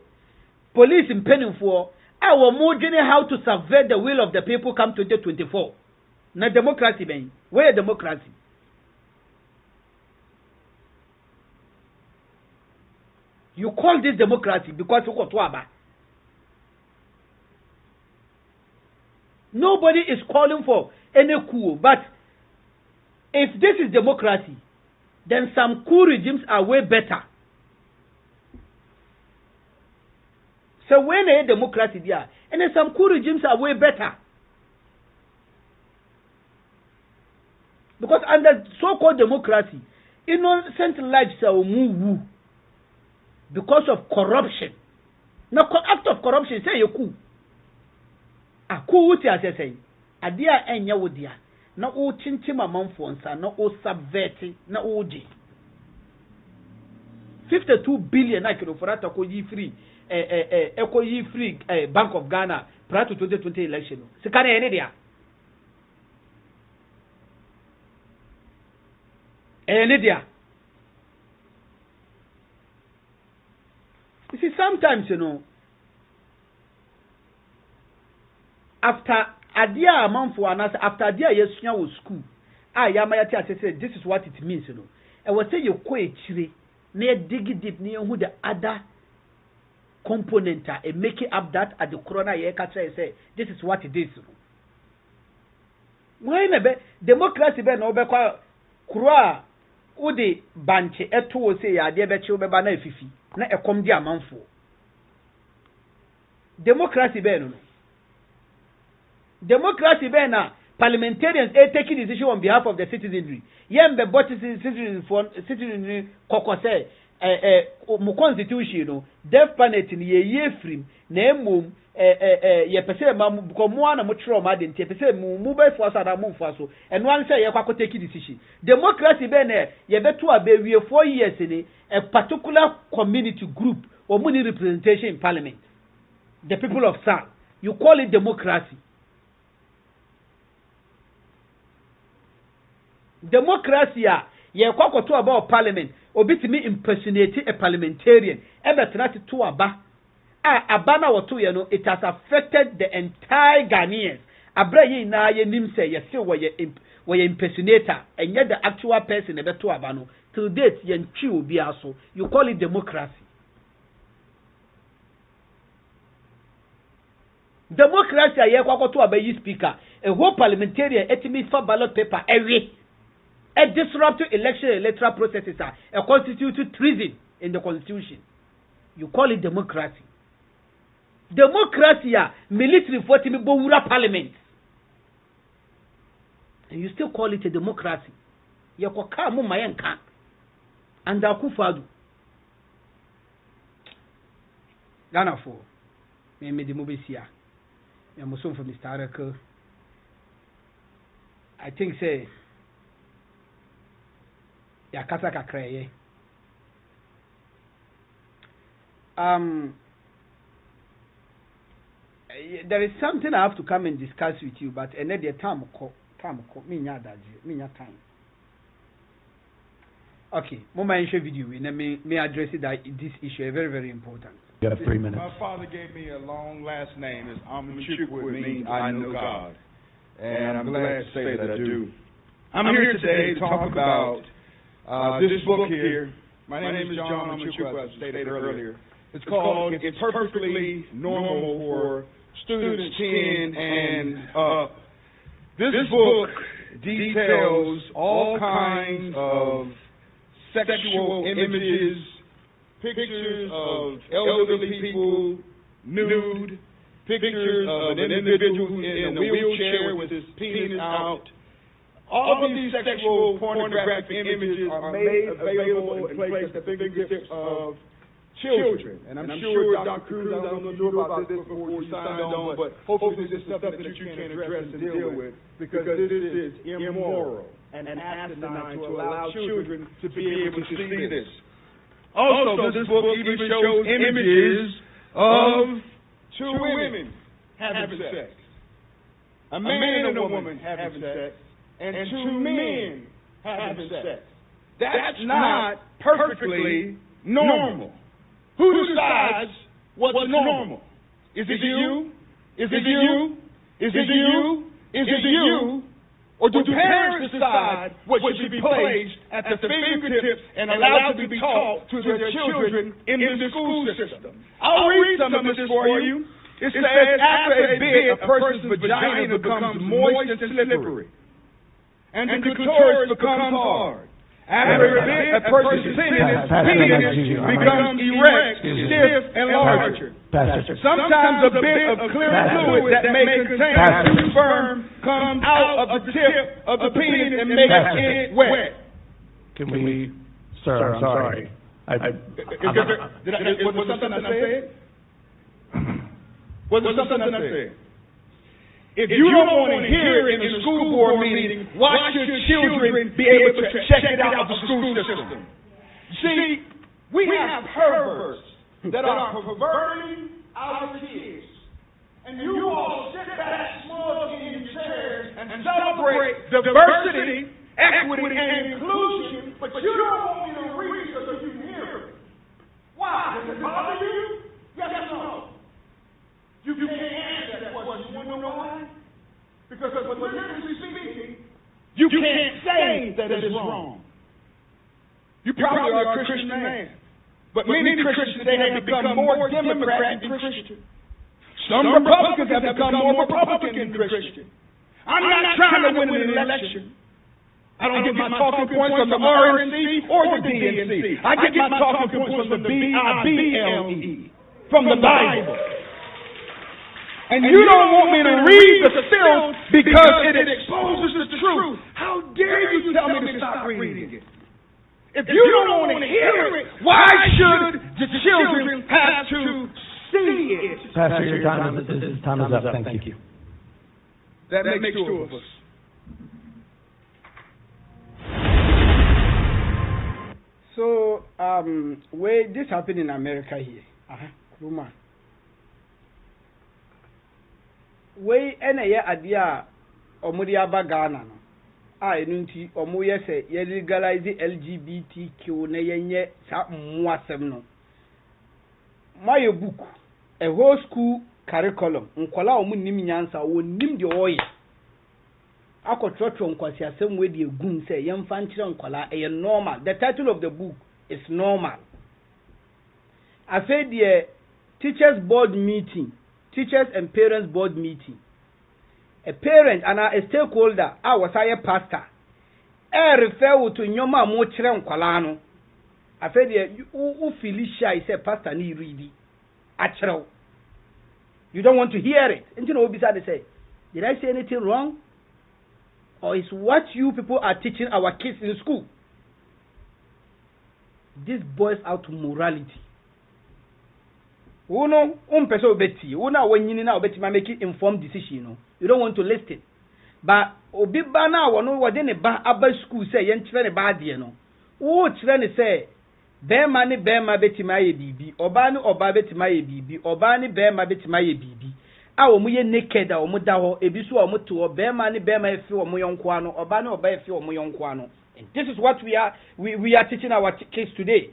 Police in penning for our more how to subvert the will of the people come 2024. Na democracy, man. Where democracy? You call this democracy because you got waba. Nobody is calling for any coup, but if this is democracy, then some coup regimes are way better. So when a democracy there, and then some coup regimes are way better. Because under so-called democracy, innocent lives are moved because of corruption. Now, act of corruption, say you coup. A coup what you say? A dear enya wodia. Na o chinchima manfonsa, na o subverting, na o di. 52 billion na kilo for that ko yi free. Free Bank of Ghana prior to 2020 election. Sikane ene dia. Ene dia. You see, sometimes, you know, after a dear amount for another, after a dear yes, was school, said, this is what it means, you know. I was saying you quite chile, near dig deep near who the other component and make it up that at the corona say this is what it is. Why democracy be no be kwa kura udi banche eto say ya de be chi be ba na efifi na ekom di amanfo. Democracy be no. Democracy be na parliamentarians taking decision on behalf of the citizenry. Yem be bought citizenry kokose mo constitution no death penalty ye free na emom ye pese ma ko mo ana mo tro ma de ntie pese mu be fo so ada mo fo so eno an say ye kwa take decision. Democracy be na ye beto abewie 4 years ni a particular community group or money representation in parliament. The people of South, you call it democracy. Democracy ye kwa to about parliament obitimi impersonate a parliamentarian ebetrati to aba abana woto ye no, it has affected the entire Ghanaians. Abra ye na ye nim say ye still were impersonator and yet the actual person ebeto aba no till date ye ntwi obi aso. You call it democracy. Democracy ye kwa to aba yi speaker a whole parliamentarian etimi for ballot paper every a disruptive election electoral processes are a constituted treason in the constitution. You call it democracy. Democracy military for Timibowura parliament. And you still call it a democracy. You call Kamu Mayanka and Akufo-Addo. Ghana for me the movie here. I'm also from Mr. Araka. I think say yakasa kakreye. There is something I have to come and discuss with you, but another time me time. Okay, Mama video and me address this issue is very, very important. You got 3 minutes. My father gave me a long last name. It's Amachukwu, which means I know God. And I'm glad to say that I do. I'm here today to talk about this book here. My name is John Amachukwu, as I stated earlier. It's called It's Perfectly Normal for Students 10 and Up. This book details all kinds of sexual images, pictures of elderly people, nude, pictures of an individual in a wheelchair with his penis out. All of these sexual pornographic images are made available and placed at the fingertips of children. And I'm sure Dr. Cruz, I don't know if you knew about this before you signed on, but hopefully this is something that you can address and deal with, because this is immoral and asinine to allow children to be able to see this. Also, this book even shows images of 2 women having sex, a man and a woman having sex, and 2 men having sex. That's not perfectly normal. Who decides what's normal? Is it you? Is it you? Is it you? Is it you? Or do parents decide what should be placed at the fingertips and allowed to be taught to their children in the school system? I'll read some of this for you. It says, after a bit, a person's vagina becomes moist and slippery, and the clitoris becomes hard. After a bit, a person's penis becomes erect, stiff, and larger. Sometimes a bit of clear fluid that may contain sperm comes out of the tip of the penis and makes it wet. Can we, sir, I'm sorry. Was something I said? Was it something I said? If you don't want to hear it in a school board meeting, why should children be able to check it out of the school system? See, we have perverts that are perverting our kids. And you all sit back smug in your chairs and celebrate diversity, equity, and inclusion, but you don't want me to read so you can hear it. Why? Does it bother you? Yes or no? You can't answer that question. You want to know why? Because politically speaking, you can't say that it's wrong. You probably are a Christian man. But many Christians today have become more Democrat than Christian. Some Republicans have become more Republican than Christian. I'm not trying to win an election. I don't get my talking points from the RNC or the DNC. I get my talking points from the Bible, from the Bible. And you don't want me to read the film because it exposes the truth. How dare you tell me to stop reading it? If you don't want to hear it, why should the children have to see it? Pastor, your time is up. Thank you. That makes two of us. So, this happened in America here. Roma. Ena adia omudi aba Ghana no. Enu nti omo ye se ye legalize LGBTQ na yenye sa mmuasem no. My book, a whole school curriculum. Nkola omo nim nyansa wo nim de oye. Akotwotwo nkwasi asem we de egum se yemfa nkire nkola e normal. The title of the book is normal. Afa de teachers board meeting, teachers and parents board meeting. A parent and a stakeholder, was a pastor. Refer to nyoma mo kire nkola no. Afa de u Felicia is a pastor ni ready. Achrew. You don't want to hear it. And you know beside they say, did I say anything wrong? Or is what you people are teaching our kids in school? This boils out to morality. Uno, person obeti. Una when you now obeti make informed decision. You don't want to listen. But obi bana wano wade ne ba aba school say yen kire ne ba de no. Wo kire ne say bema ne bema betima ye bibi, oba ne oba betima ye bibi, oba ne bema betima ye bibi. A wo mu ye naked a wo mu da ho ebi so wo mu to bema ne bema efi wo mu yonko ano, oba ne oba efi wo mu yonko ano. And this is what we are teaching our kids today.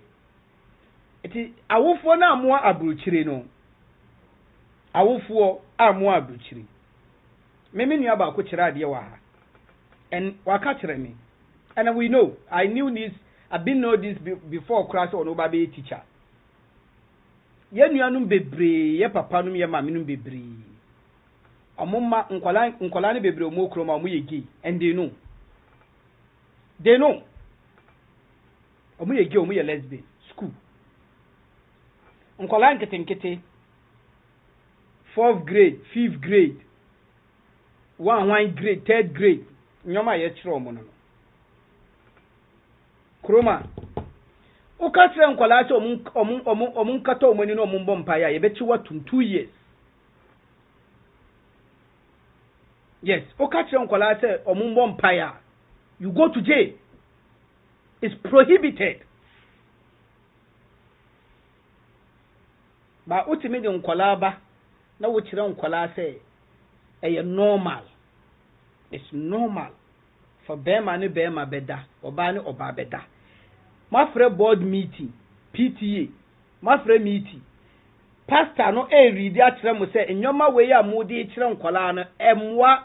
It is awofo na amoa abruchire no. Awofo amoa abruchire. Meme nua ba ko kira de wa ha. And waka kire me. And we know, I knew this, I've been know this before class or no baby teacher. Ye nuanum bebre, ye papa num ye mama num bebre. Omumma nkwala ne bebre omo kroma omo ye gay, and they know. They know. Omo ye gay, omo ye lesbian. School. Nkwala nkete 4th grade, 5th grade, 1 grade, 3rd grade. Nyoma ye chiro omo no. Kroma. Ukatre nkwala se omun kata omani no omun bompa ya ye bechi what 2 years. Yes, ukatre nkwala se omun bompa ya. You go to jail. It's prohibited. Ba utimi de nkwala ba na wo kire nkwala se normal. It's normal for bema ne bema beda, oba ne oba beda. Mafre board meeting, PTA, mafre meeting. Pastor no read ya kire mo se enyoma we ya mo de kire nkwala no emwa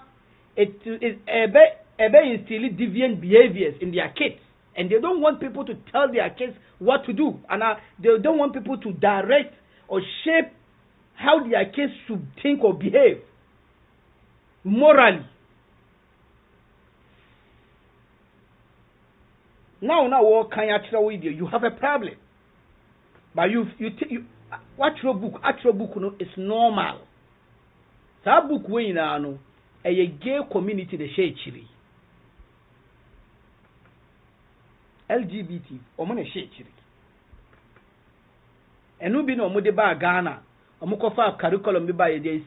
ebe instill deviant behaviors in their kids, and they don't want people to tell their kids what to do, and they don't want people to direct or shape how their kids should think or behave morally. Now what can you with you? You have a problem. But you watch your book. Actual book no is normal. That book we na no a gay community the share chiri. LGBT omo na share chiri. Enu bi no mo de ba Ghana. Omo ko fa curriculum bi ba ye de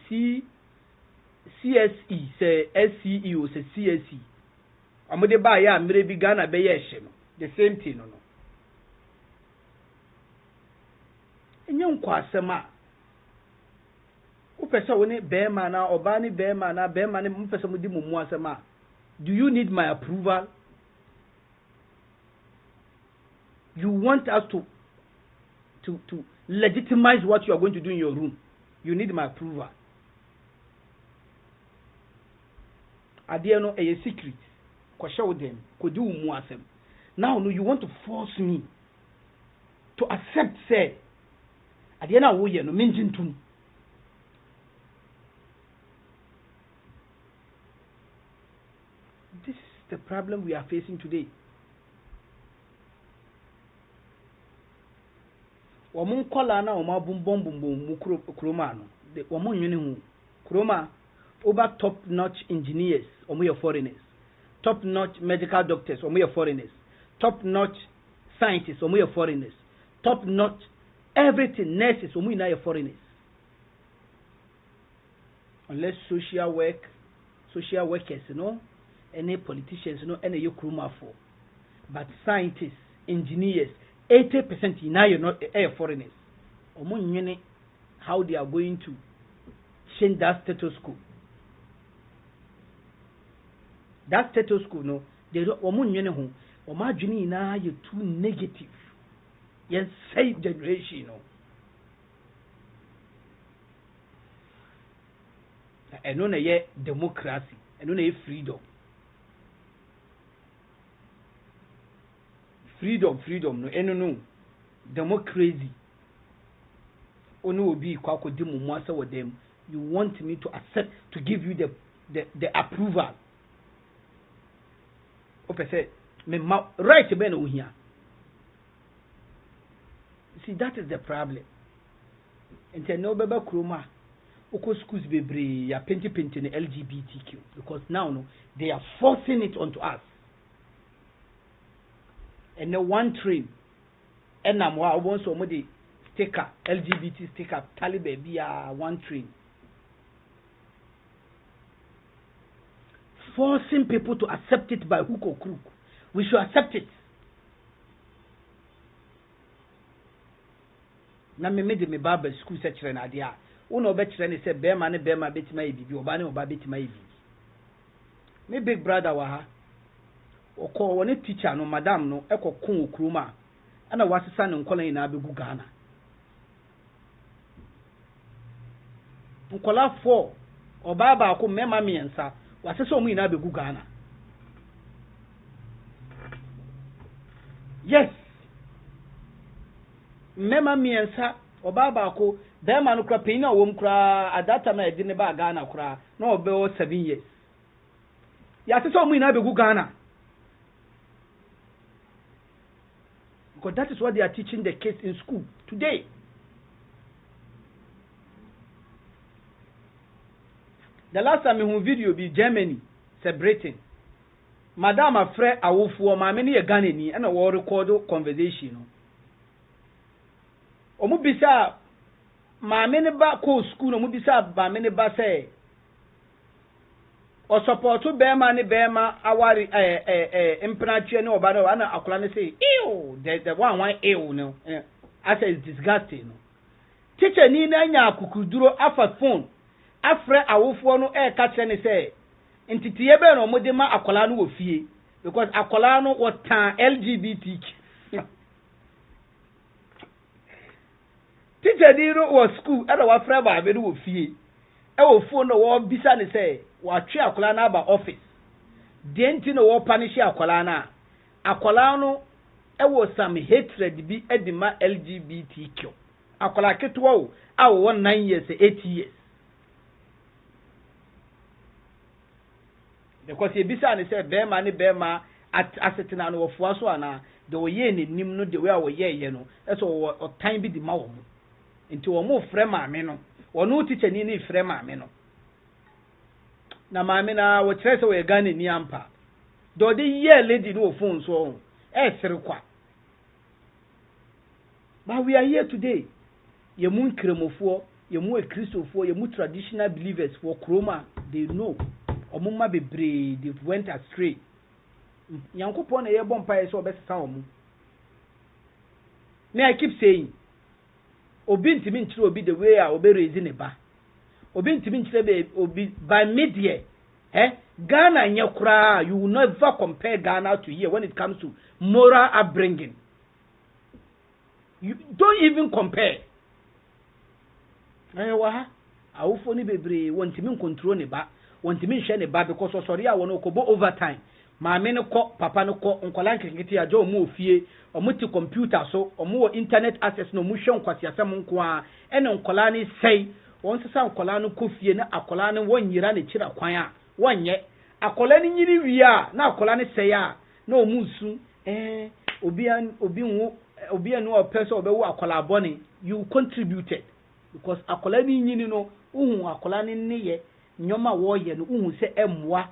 CSE say SCE o say CSE. Omo de ba ya mere bi Ghana be ye hye no. The same thing no. Enye nkwasema. Upesa woni bema na oba ni bema na bema ni mpesa mudi mumu asema. Do you need my approval? You want us to legitimize what you are going to do in your room. You need my approval. Adie no a secret. Ko show them, ko do mumu asem. Now, no, you want to force me to accept, say, at the end of the year, no mention to. This is the problem we are facing today. Woman kola na oma bum bum bum bum mukromano. The woman yuni hu. Kuroma, over top-notch engineers, omo your foreigners. Top-notch medical doctors, omo your foreigners. Top-notch scientists, omo your foreigners. Top-notch everything, nurses, omo your foreigners. Unless social workers, any politicians, any you Kuroma for. But scientists, engineers, 80% now you're not foreigners. Omo nyene how they are going to change that status quo. That status quo, no, they don't. Omo nyene ho. Omo adwene na you too negative. Yes, save generation, no. And no na ye democracy. And no na ye freedom. Freedom, no, no, democracy. Onu obi kwa kodi mu mwasa with them. You want me to accept, to give you the approval. Ope say, me right ben o hia. See, that is the problem. Ente no beba Kuroma, oko schools bebre ya penti the LGBTQ, because now no, they are forcing it onto us. And the one train, and now I want somebody sticker, LGBT sticker, Taliban be one train. Forcing people to accept it by hook or crook. We should accept it. Na me made me barber school search an idea. Uno bet training said bear man bit my baby, or banner or babbit my baby. Me big brother waha. Or call one teacher no madam no echo kun Kuroma. And I was a son and calling in Abigu Ghana. Nkola 4 or baba ko mema miensa wase so mu ina be gu Ghana. Yes, mema miensa or baba ko dem anu kra pin na wom kra at that time I didn't ba Ghana kra no be 7 years. Ya se so mu ina be gu Ghana. Because that is what they are teaching the kids in school today. The last time we video be Germany celebrating. Madam Afre Awufu ma me ne Ghana ni na wo record conversation. Omu bisa ma me ne ba ko school omu bisa ba me ne ba say o support be ma ne be ma awari imperature ne oba no na akola ne say ew the one ew no I say it's disgusting no. Teacher ni na nya akukuduro afa phone afre awofo no ka kire ne say entitiye be no mode ma akola no wo fie because akola no wo tan LGBTQ. Teacher di ro wo school e da wa frɛ ba be no wo fie e wo phone no wo bisa ne say wa twe akola na ba office de enti no wo punish akola na akola no e wo some hatred bi edima LGBTQ akola ketwa o a wo 9 years 8 years. Because he bisa ne say bema ne bema asetina no wofua so ana de oye ne nim no de we a oye ye no eso o time bi di ma wo mu nti wo mu frɛ maame no wo no teacher ni ne frɛ maame no na maame na wo kyerɛ sɛ wo ye Ghana ni ampa do de ye lady no phone so sere kwa. But we are here today. Ye mu nkremofo, ye mu ekristofo, ye mu traditional believers for Kuroma, they know omumma bebre they went astray. Yankopon na ye bompa ye so obesesa omu. Me I keep saying obi ntimi nkyere obi the way a obi raise ne ba. Obi ntimi nkyere be obi by media Ghana nye kura, you will never compare Ghana to here when it comes to moral upbringing. You don't even compare. Waha awufo ni bebre wontimi control ne ba wontimi hwe ne ba because osori a wono kobo overtime maame ne ko papa ne ko nkola nkekete ajo omu ofie omuti computer so omu internet access no mu hwe nkwasi asem nko a ene nkola ne sei won sesa nkola no kofie na akola ne wonyira ne kira kwan a wonye akola ne nyiri wi a na akola ne sei a na omu su obi anu o person obewu akola abone you contributed because akola ni nyini no uhu akola ne ne ye nyoma wo ye no uhu se emmoa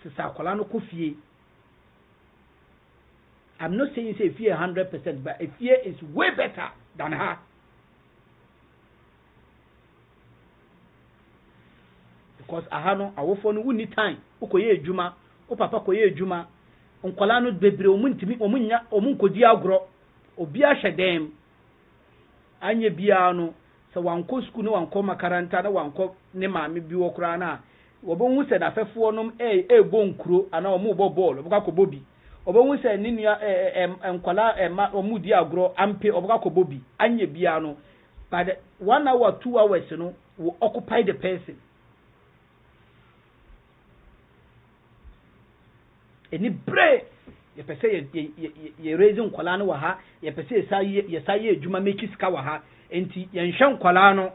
sisa akola no kofie. I'm not saying say fear 100%, but fear is way better than her. Because ahano awofo no wuni time ukoye adwuma o papa koye adwuma nkwala no bebre omuntimi omunya omunkodi agro obi ahwedem anye bia no se wanko school no wanko makaranta na wanko ne maame bi wo kra na wobonhu se dafefo nom ebo nkuro ana omu bo ball obuka ko bobi obonhu se ninua nkwala ma omudi agro ampe obuka ko bobi anye bia no but 1 hour 2 hours no will occupy the person. Any break, you per se ye raising Kolano waha, ye per se ye Juma make Kawaha, and Yanshan Kolano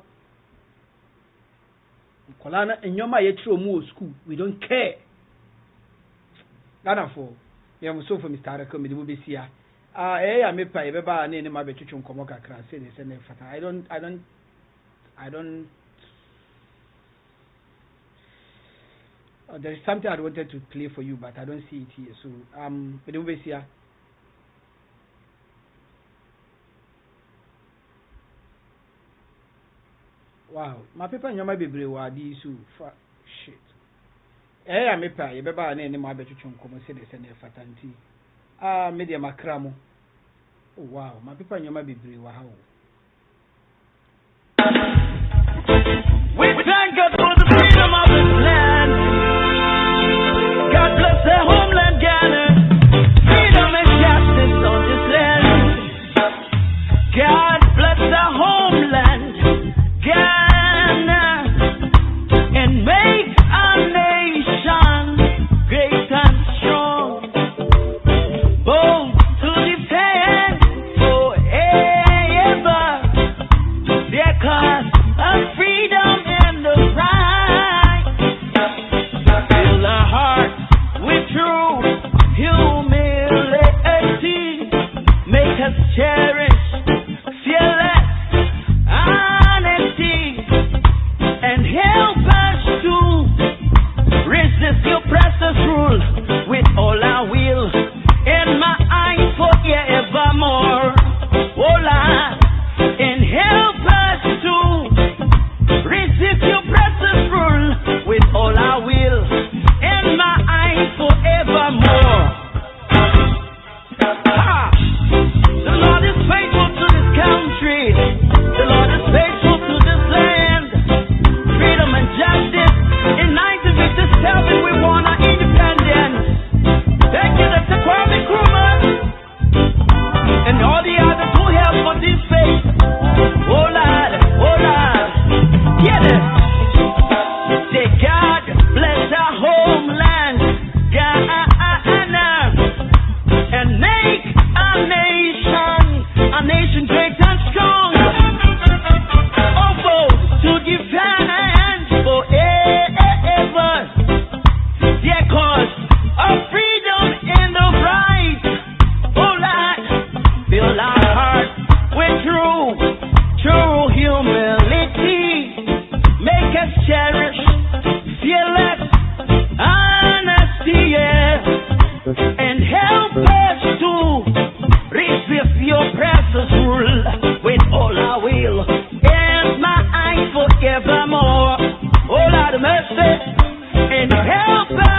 Kolana and Yoma Yetro Mo school. We don't care. None for you have so for Mr. Arakom, it will be here. I may pay Beba name my Betuchum Komoka class, and I don't. There is something I wanted to play for you, but I don't see it here. So, but it will be here. Wow, my people in your maybe were these who shit. I may pay you Beba name my Betuchum Komo said this and fatanti. Media Macramo. Oh, wow, my people in your maybe were how. We thank God for the freedom of this land. God bless the homeland, Ghana. Freedom and justice on this land. God bless the homeland, Ghana, and make our nation great and strong. Bold to defend forever their cause of freedom and the right. Fill our hearts with true humility. Make us cherish fearless honesty and help us to resist your precious rule with all our will and my eyes forevermore. Oh Lord, and help us to resist your precious rule with all our will and my eyes forevermore. The Lord is faithful to this country. The Lord is faithful to this land. Freedom and justice. In 1957 we won our independence. Thank you, Dr. Kwame Nkrumah and all the others who helped for this faith. Oh Lord, get it. Say God bless our homeland, Ghana, and make our nation great and strong. Oh, bold to defend forever their cause of freedom and of right. Oh Lord, fill our hearts with true humility. Make us cherish fearless honesty, yeah, and help us to resist your precious rule with all our will and my eyes forevermore. Oh Lord, mercy and help us